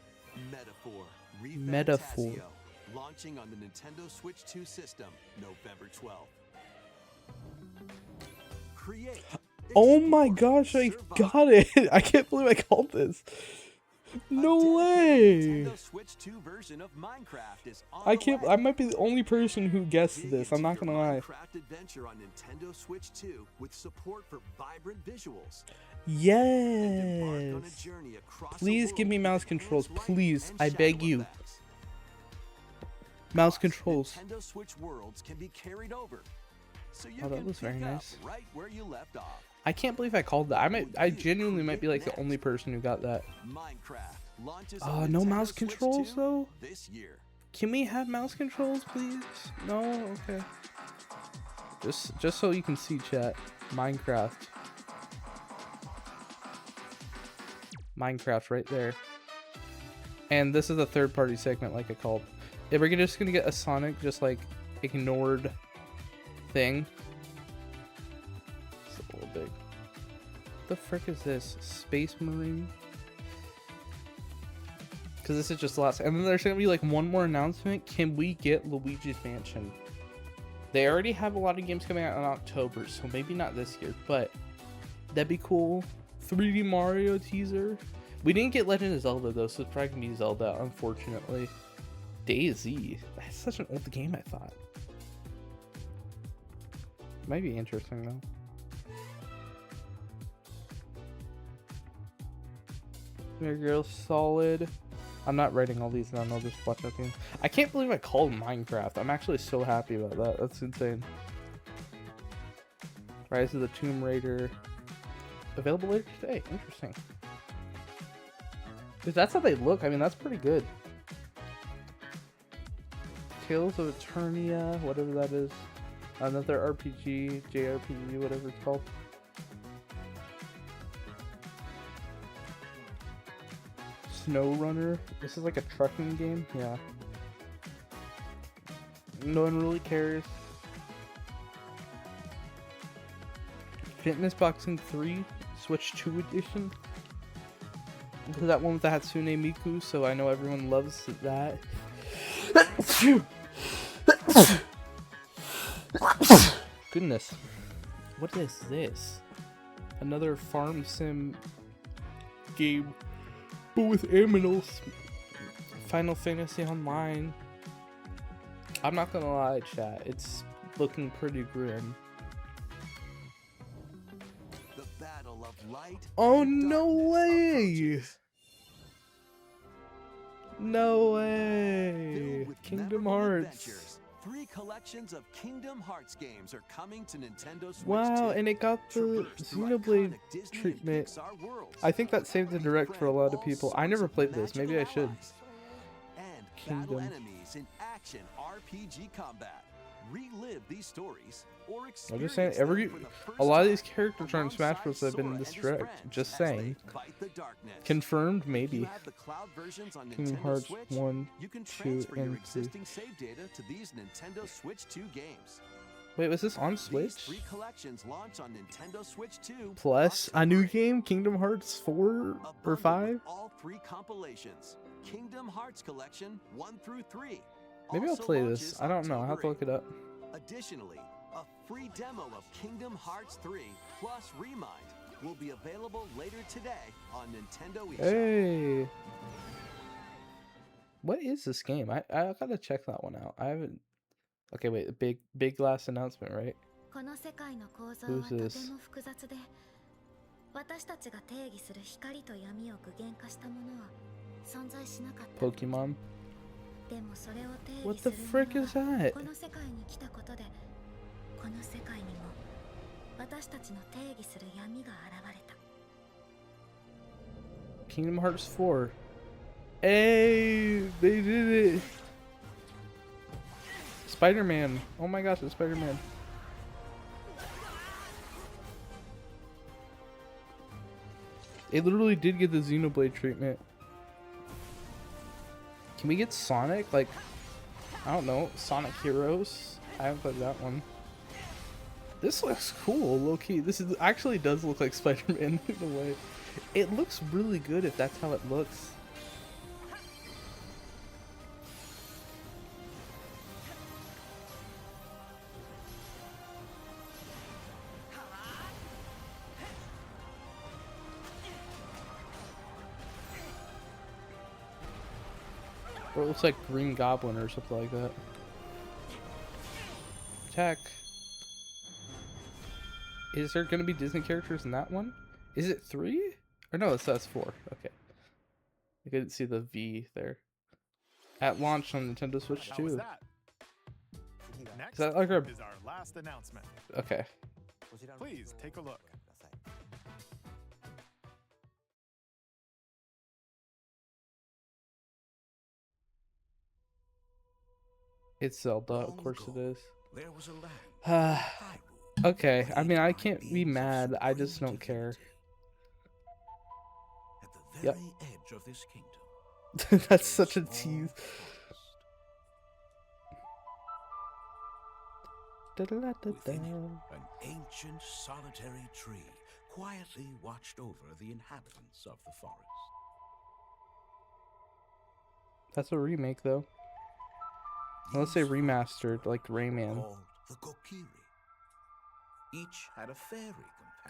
Metaphor. Metaphor. Refantasio, launching on the Nintendo Switch 2 system November 12th. Create. Oh my gosh, I got it! I can't believe I called this. No way! Nintendo Switch 2 version of Minecraft is on I the can't. way. I might be the only person who guessed Dig this. I'm into not your gonna lie. Minecraft adventure on Nintendo Switch 2 with support for vibrant visuals. Yes. Please give me mouse controls, please. I beg you. Mouse controls. Nintendo Switch worlds can be carried over, so you Oh, that can was very pick up nice. right where you left off. I can't believe I called that. I genuinely might be like the only person who got that. Minecraft launches Oh, on no Nintendo mouse Switch controls 2 though? this year. Can we have mouse controls, please? No? Okay. Just so you can see, chat. Minecraft. Minecraft right there. And this is a third-party segment, like I called. If we're just gonna get a Sonic just like ignored thing. It's a little big. What the frick is this? Space Marine? Because this is just the last. And then there's gonna be like one more announcement. Can we get Luigi's Mansion? They already have a lot of games coming out in October, so maybe not this year, but that'd be cool. 3D Mario teaser. We didn't get Legend of Zelda though, so it's probably gonna be Zelda, unfortunately. DayZ. That's such an old game, I thought. Might be interesting though. Metal Gear Solid. I'm not writing all these down, I'll just watch that thing. I can't believe I called Minecraft. I'm actually so happy about that. That's insane. Rise of the Tomb Raider. Available later today. Interesting. If that's how they look, I mean, that's pretty good. Tales of Eternia, whatever that is. Another RPG, JRPG, whatever it's called. Snow Runner. This is like a trucking game. Yeah. No one really cares. Fitness Boxing 3, Switch 2 edition. This is that one with the Hatsune Miku, so I know everyone loves that. Goodness. What is this? Another farm sim game, but with aminals. Final Fantasy Online. I'm not gonna lie, chat. It's looking pretty grim. The battle of light. Oh, no way! No way! Kingdom Hearts. 3 collections of Kingdom Hearts games are coming to Nintendo Switch. Wow, and it got the Xenoblade treatment. I think that saved the Direct for a lot of people. I never played this. Maybe I should. And Kingdom. battle enemies in action RPG combat. Relive these stories or I'm experience just saying, a lot of these characters are in Smash Bros. That have been in this Direct. Just saying. Confirmed, maybe. Kingdom Hearts 1, You can 2, transfer your and 3. existing save data to these Nintendo Switch 2 games. Wait, was this on These Switch? 3 collections launch on Nintendo Switch 2 Plus a new game, Kingdom Hearts 4 or 5? all 3 compilations. Kingdom Hearts Collection 1 through 3. Maybe I'll Also play launches this. I don't know. I'll have to look it up. Additionally, a free demo of Kingdom Hearts 3 plus Remind will be available later today on Nintendo eShop. Hey! What is this game? I gotta check that one out. I haven't... Okay, wait. Big last announcement, right? この世界の構造は Who's とて this? も複雑で、私たちが定義する光と闇を具現化したものは存在しなかった。 Pokemon? でもそれを定 What 義 the する frick もの is は that? この世界に来たことで、この世界にも私たちの定義する闇が現れた。 Kingdom Hearts 4. Hey! They did it! Spider-Man. Oh my gosh, it's Spider-Man. It literally did get the Xenoblade treatment. Can we get Sonic? Like, I don't know, Sonic Heroes? I haven't played that one. This looks cool, low-key. This actually does look like Spider-Man in a way. It looks really good if that's how it looks. Or it looks like Green Goblin or something like that. Attack. Is there going to be Disney characters in that one? Is it 3? Or no, it says 4. Okay. I couldn't see the V there. At launch on Nintendo Switch 2. Next Is that like our... is our last announcement. Okay. Please take a look. It's Zelda, of course it is. There was a land. Okay, I mean, I can't be mad. I just don't care. At the very Yep. edge of this kingdom. That's such a tease. Within it, an ancient solitary tree quietly watched over the inhabitants of the forest. That's a remake, though. Let's say remastered, like Rayman. Called the Kokiri. Each had a fairy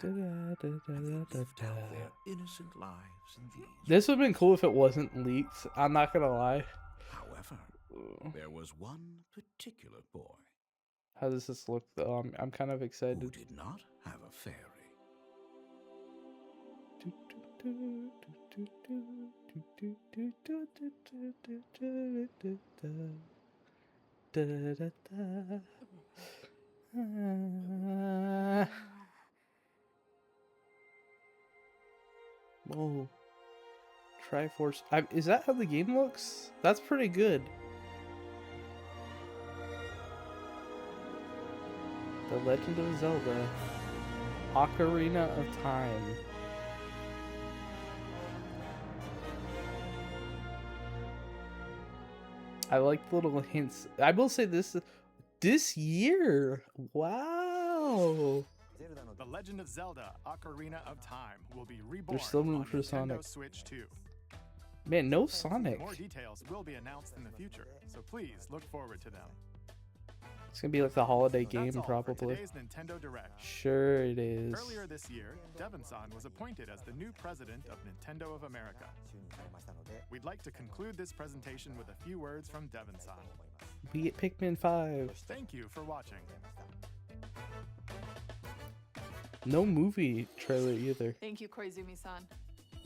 companion, and they lived out their innocent lives in these. This would have been cool if it wasn't leaked. I'm not gonna lie. However, there was one particular boy How does this look, though? I'm kind of excited. who did not have a fairy. Whoa. Triforce. Is that how the game looks? That's pretty good. The Legend of Zelda. Ocarina of Time. I like the little hints. I will say this year. Wow. The Legend of Zelda: Ocarina of Time will be reborn There's still room on for Nintendo Sonic. Switch 2. Man, no Sonic. More details will be announced in the future, so please look forward to them. It's gonna be like the holiday game, That's all for probably. today's Nintendo Direct. Sure it is. Earlier this year, Devon-san was appointed as the new president of Nintendo of America. We'd like to conclude this presentation with a few words from Devon-san. We get Pikmin 5. Thank you for watching. No movie trailer either. Thank you, Koizumi-san.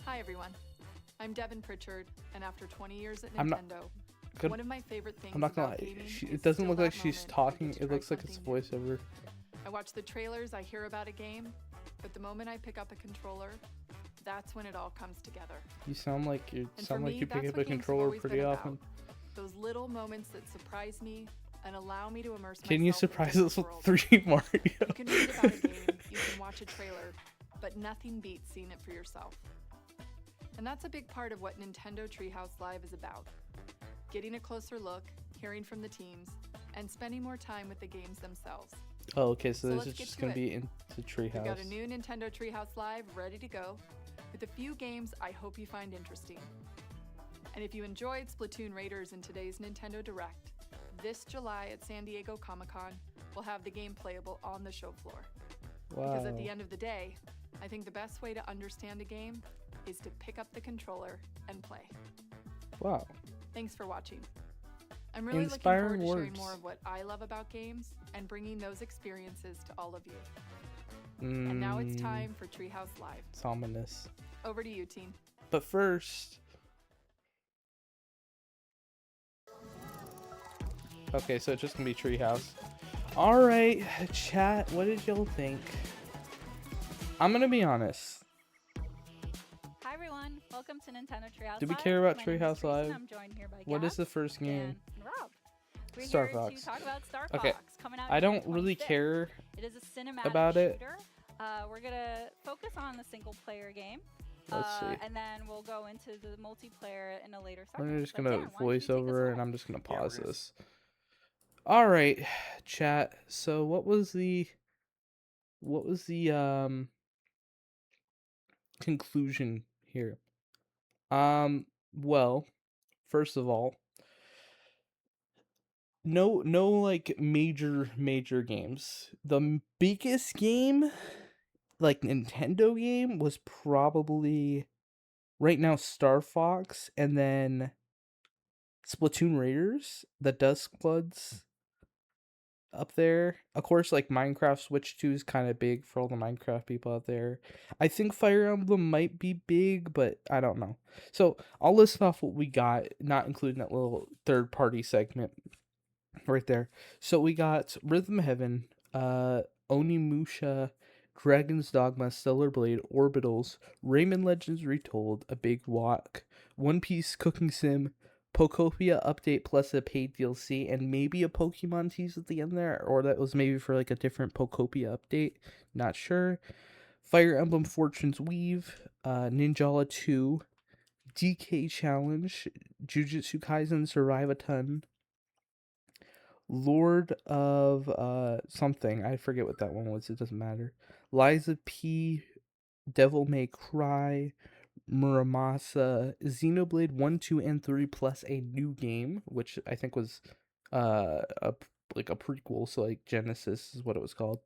Hi, everyone. I'm Devin Pritchard, and after 20 years at I'm not Nintendo, one of my favorite things I'm not gonna about lie. gaming It is doesn't still look like that she's moment talking. when you It looks like it's try something voiceover. I watch the trailers, I hear about a game, but the moment I pick up a controller, that's when it all comes together. You sound like you And for me, pick that's up a what games have controller always pretty been often. about. Those little moments that surprise me and allow me to immerse Can you myself surprise into us the with world. 3 Mario? You can read about a game, you can watch a trailer, but nothing beats seeing it for yourself. And that's a big part of what Nintendo Treehouse Live is about. Getting a closer look, hearing from the teams, and spending more time with the games themselves. Oh, okay. So this let's is get just to gonna it. be into We've got a Treehouse. new Nintendo Treehouse Live ready to go, with a few games I hope you find interesting. And if you enjoyed Splatoon Raiders in today's Nintendo Direct, this July at San Diego Comic-Con, we'll have the game playable on the show floor. Because at the Wow. end of the day, I think the best way to understand a game is to pick up the controller and play. Wow. Thanks for watching. I'm really Inspiring looking forward to sharing words. more of what I love about games and bringing those experiences to all of you. And now it's time for Treehouse Live. It's ominous. Over to you, team. But first. Okay, so it's just gonna be Treehouse. Alright, chat, what did y'all think? I'm gonna be honest. Hi everyone, welcome to Nintendo Treehouse Do we Live. care about My name is Treehouse Grace, and Live? I'm joined here by What is Gab the first game? and Rob. We're Star here Fox. to talk about Star Okay, Fox, coming out I June don't really 25th. care It is a cinematic about it. shooter. We're gonna focus on the single player game. Let's see. And then we'll go into the multiplayer in a later We're segment. just But gonna yeah, why don't you voice take us over away? and I'm just gonna pause this. Alright, chat. So what was the conclusion here? Well, first of all, no like major games. The biggest game, like Nintendo game, was probably right now Star Fox, and then Splatoon Raiders, the Dusk Bloods up there. Of course, like Minecraft Switch 2 is kind of big for all the Minecraft people out there. I think Fire Emblem might be big, but I don't know. So I'll list off what we got, not including that little third-party segment right there. So we got Rhythm Heaven, Onimusha, Dragon's Dogma, Stellar Blade, Orbitals, Rayman Legends Retold, A Big Walk, One Piece Cooking Sim, Pokopia update plus a paid DLC, and maybe a Pokemon tease at the end there, or that was maybe for like a different Pokopia update, not sure. Fire Emblem Fortune's Weave, Ninjala 2, DK Challenge, Jujutsu Kaisen Survive a Ton, Lord of something. I forget what that one was. It doesn't matter. Liza P, Devil May Cry, Muramasa, Xenoblade 1, 2, and 3 plus a new game, which I think was like a prequel, so like Genesis is what it was called.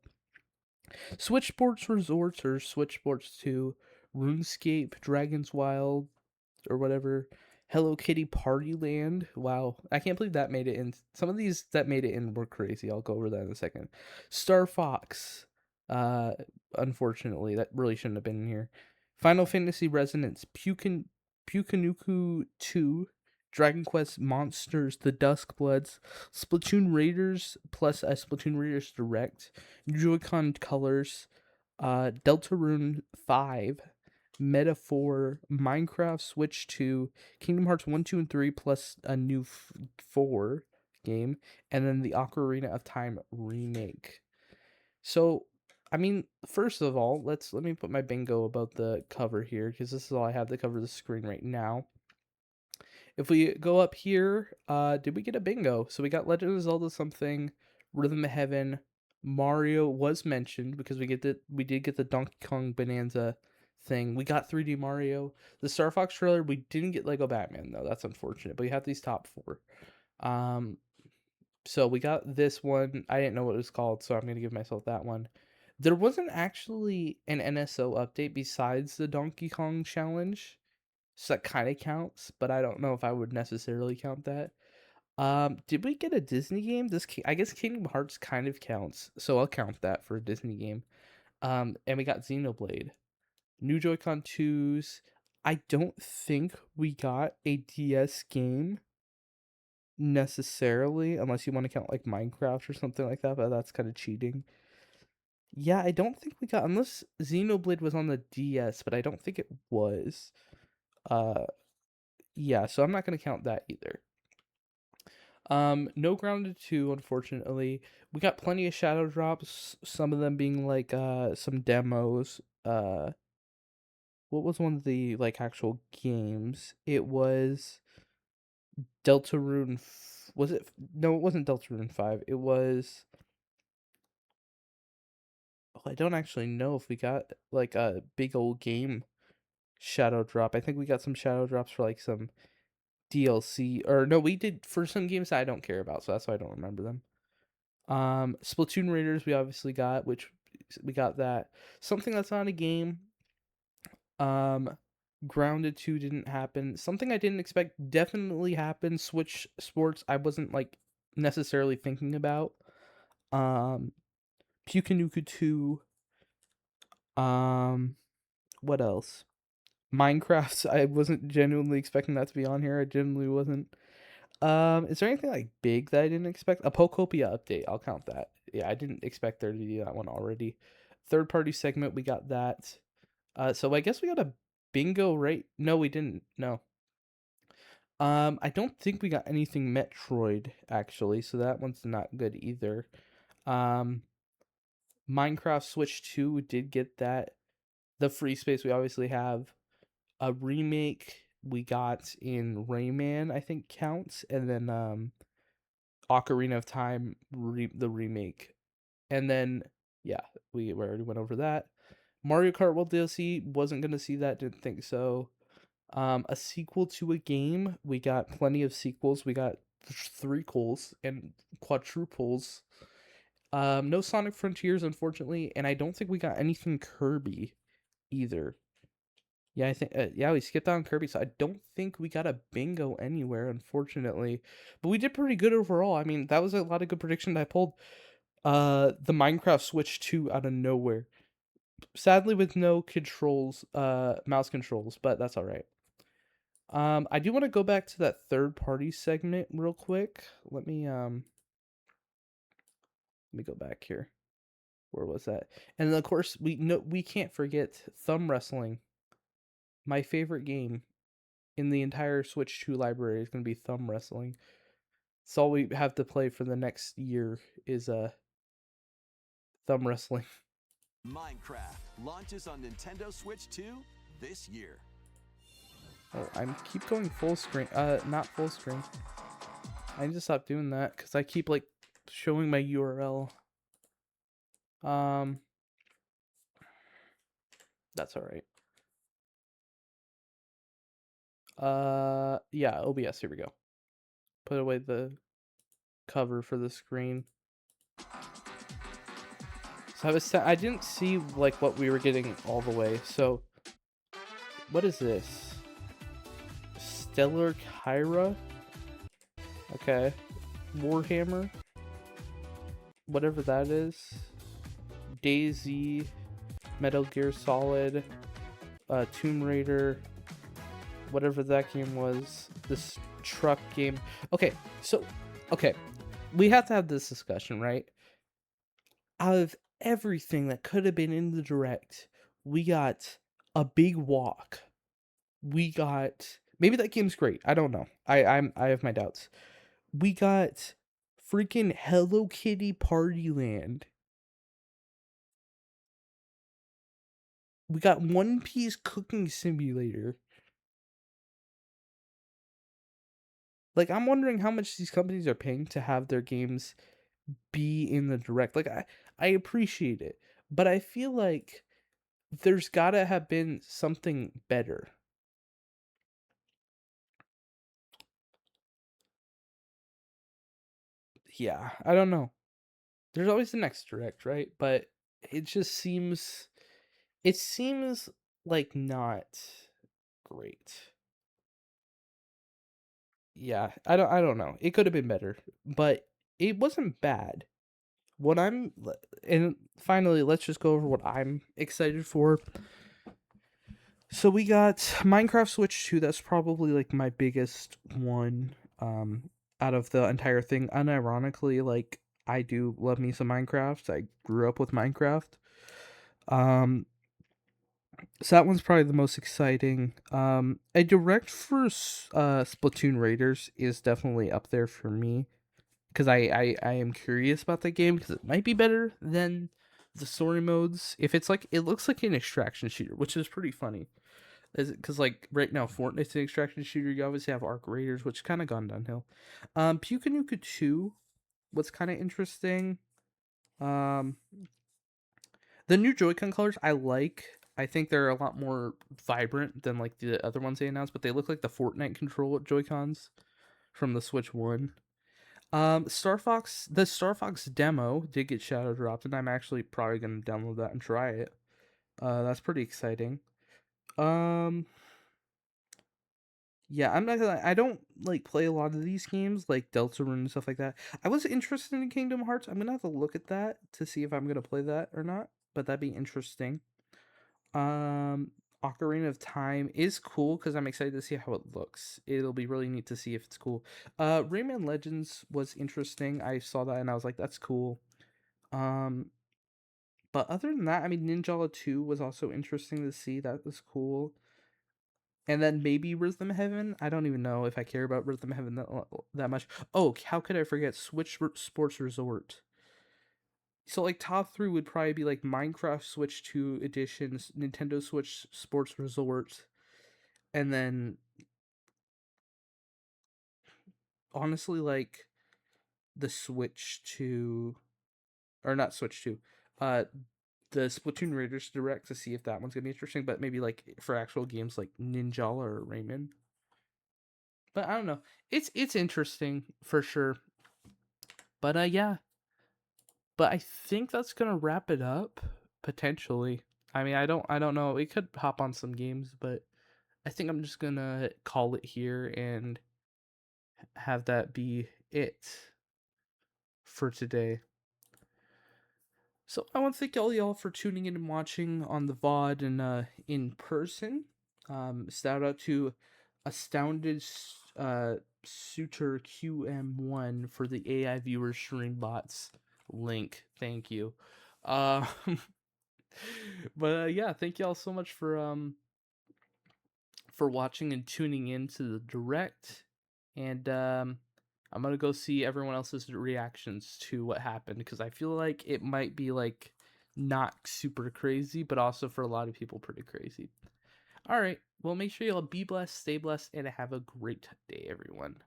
Switch Sports Resorts or Switch Sports 2, RuneScape, Dragon's Wild, or whatever. Hello Kitty Party Land. Wow, I can't believe that made it in. Some of these that made it in were crazy. I'll go over that in a second. Star Fox. Uh, Unfortunately, that really shouldn't have been in here. Final Fantasy Resonance, Pukanuku 2, Dragon Quest Monsters, The Duskbloods, Splatoon Raiders plus a Splatoon Raiders Direct, Joy-Con Colors, Deltarune 5, Metaphor, Minecraft Switch 2, Kingdom Hearts 1, 2, and 3 plus a new 4 game, and then the Ocarina of Time remake. So, I mean, first of all, let me put my bingo about the cover here, because this is all I have to cover the screen right now. If we go up here, did we get a bingo? So we got Legend of Zelda something, Rhythm of Heaven, Mario was mentioned because we did get the Donkey Kong Bonanza thing. We got 3D Mario. The Star Fox trailer, we didn't get Lego Batman though. That's unfortunate. But we have these top 4. So we got this one. I didn't know what it was called, so I'm going to give myself that one. There wasn't actually an NSO update besides the Donkey Kong challenge. So that kind of counts, but I don't know if I would necessarily count that. Did we get a Disney game? I guess Kingdom Hearts kind of counts, so I'll count that for a Disney game. And we got Xenoblade, new Joy-Con 2s. I don't think we got a DS game necessarily, unless you want to count like Minecraft or something like that, but that's kind of cheating. Yeah, I don't think we got, unless Xenoblade was on the DS, but I don't think it was. Yeah, so I'm not going to count that either. No Grounded 2, unfortunately. We got plenty of shadow drops, some of them being like some demos. What was one of the like actual games? It was Deltarune was it? No, it wasn't Deltarune 5. It was, oh, I don't actually know if we got like a big old game shadow drop. I think we got some shadow drops for like some DLC, or no, we did for some games that I don't care about, so that's why I don't remember them. Splatoon Raiders we obviously got, which we got that. Something that's not a game. Grounded 2 didn't happen. Something I didn't expect definitely happened. Switch Sports I wasn't like necessarily thinking about. Pukanuku 2. What else? Minecraft I wasn't genuinely expecting that to be on here. I genuinely wasn't. Is there anything like big that I didn't expect? A Pokopia update, I'll count that. Yeah, I didn't expect there to be that one already. Third party segment, we got that. So I guess we got a bingo, right? No, we didn't. No. I don't think we got anything Metroid actually, so that one's not good either. Minecraft Switch 2, we did get that. The free space we obviously have. A remake we got in Rayman, I think counts, and then Ocarina of Time the remake. And then yeah, we already went over that. Mario Kart World DLC, wasn't gonna see that, didn't think so. A sequel to a game, we got plenty of sequels. We got threequels and quadruples. No Sonic Frontiers, unfortunately, and I don't think we got anything Kirby either. Yeah, I think yeah, we skipped on Kirby, so I don't think we got a bingo anywhere, unfortunately. But we did pretty good overall. I mean, that was a lot of good predictions I pulled. The Minecraft Switch 2 out of nowhere. Sadly with no controls, mouse controls, but that's all right. I do want to go back to that third party segment real quick. Let me go back here. Where was that? And of course, we can't forget thumb wrestling. My favorite game in the entire Switch 2 library is going to be thumb wrestling. It's all we have to play for the next year is thumb wrestling. Minecraft launches on Nintendo Switch 2 this year. Oh, I keep going full screen. Not full screen. I need to stop doing that because I keep like showing my URL. That's all right. Yeah, OBS. Here we go. Put away the cover for the screen. So I didn't see like what we were getting all the way. So what is this? Stellar Kyra? Okay. Warhammer? Whatever that is. DayZ, Metal Gear Solid, Tomb Raider, whatever that game was. This truck game. Okay, so, okay. We have to have this discussion, right? Out of everything that could have been in the direct, we got a big walk. We got maybe that game's great. I don't know. I have my doubts. We got freaking Hello Kitty Party Land. We got One Piece Cooking Simulator. Like, I'm wondering how much these companies are paying to have their games be in the direct. Like, I appreciate it, but I feel like there's gotta have been something better. Yeah, I don't know. There's always the next direct, right? But it just seems like not great. Yeah, I don't know. It could have been better, but it wasn't bad. And finally, let's just go over what I'm excited for. So we got Minecraft Switch 2. That's probably like my biggest one out of the entire thing. Unironically, like I do love me some Minecraft. I grew up with Minecraft. So that one's probably the most exciting. A direct for Splatoon Raiders is definitely up there for me because I am curious about that game because it might be better than the story modes. If it's like it looks like an extraction shooter, which is pretty funny. Because like right now, Fortnite's an extraction shooter. You obviously have Arc Raiders, which kind of gone downhill. Puka Nuka 2 was kind of interesting. Um, the new Joy-Con colors I like. I think they're a lot more vibrant than like the other ones they announced, but they look like the Fortnite control Joy-Cons from the Switch 1. The Star Fox demo did get shadow dropped, and I'm actually probably gonna download that and try it. That's pretty exciting. Yeah, I'm not gonna. I don't like play a lot of these games like Deltarune and stuff like that. I was interested in Kingdom Hearts. I'm gonna have to look at that to see if I'm gonna play that or not. But that'd be interesting. Ocarina of Time is cool because I'm excited to see how it looks. It'll be really neat to see if it's cool. Rayman Legends was interesting. I saw that and I was like, that's cool. But other than that, I mean, Ninjala 2 was also interesting to see. That was cool. And then maybe Rhythm Heaven. I don't even know if I care about Rhythm Heaven that much. Oh, how could I forget Switch Sports Resort? So like top 3 would probably be like Minecraft Switch 2 editions, Nintendo Switch Sports Resort, and then honestly like the Switch 2 or not Switch 2. The Splatoon Raiders Direct to see if that one's going to be interesting, but maybe like for actual games like Ninjala or Rayman. But I don't know. It's interesting for sure. But yeah. But I think that's gonna wrap it up potentially. I mean, I don't know. We could hop on some games, but I think I'm just gonna call it here and have that be it for today. So I want to thank all y'all for tuning in and watching on the VOD and in person. Shout out to Astounded Suitor QM1 for the AI viewer stream bots link. Thank you. Um, but yeah, thank y'all so much for watching and tuning in to the direct. And I'm gonna go see everyone else's reactions to what happened because I feel like it might be like not super crazy, but also for a lot of people pretty crazy. All right. Well, make sure you'll be blessed, stay blessed, and have a great day, everyone.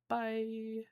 Bye.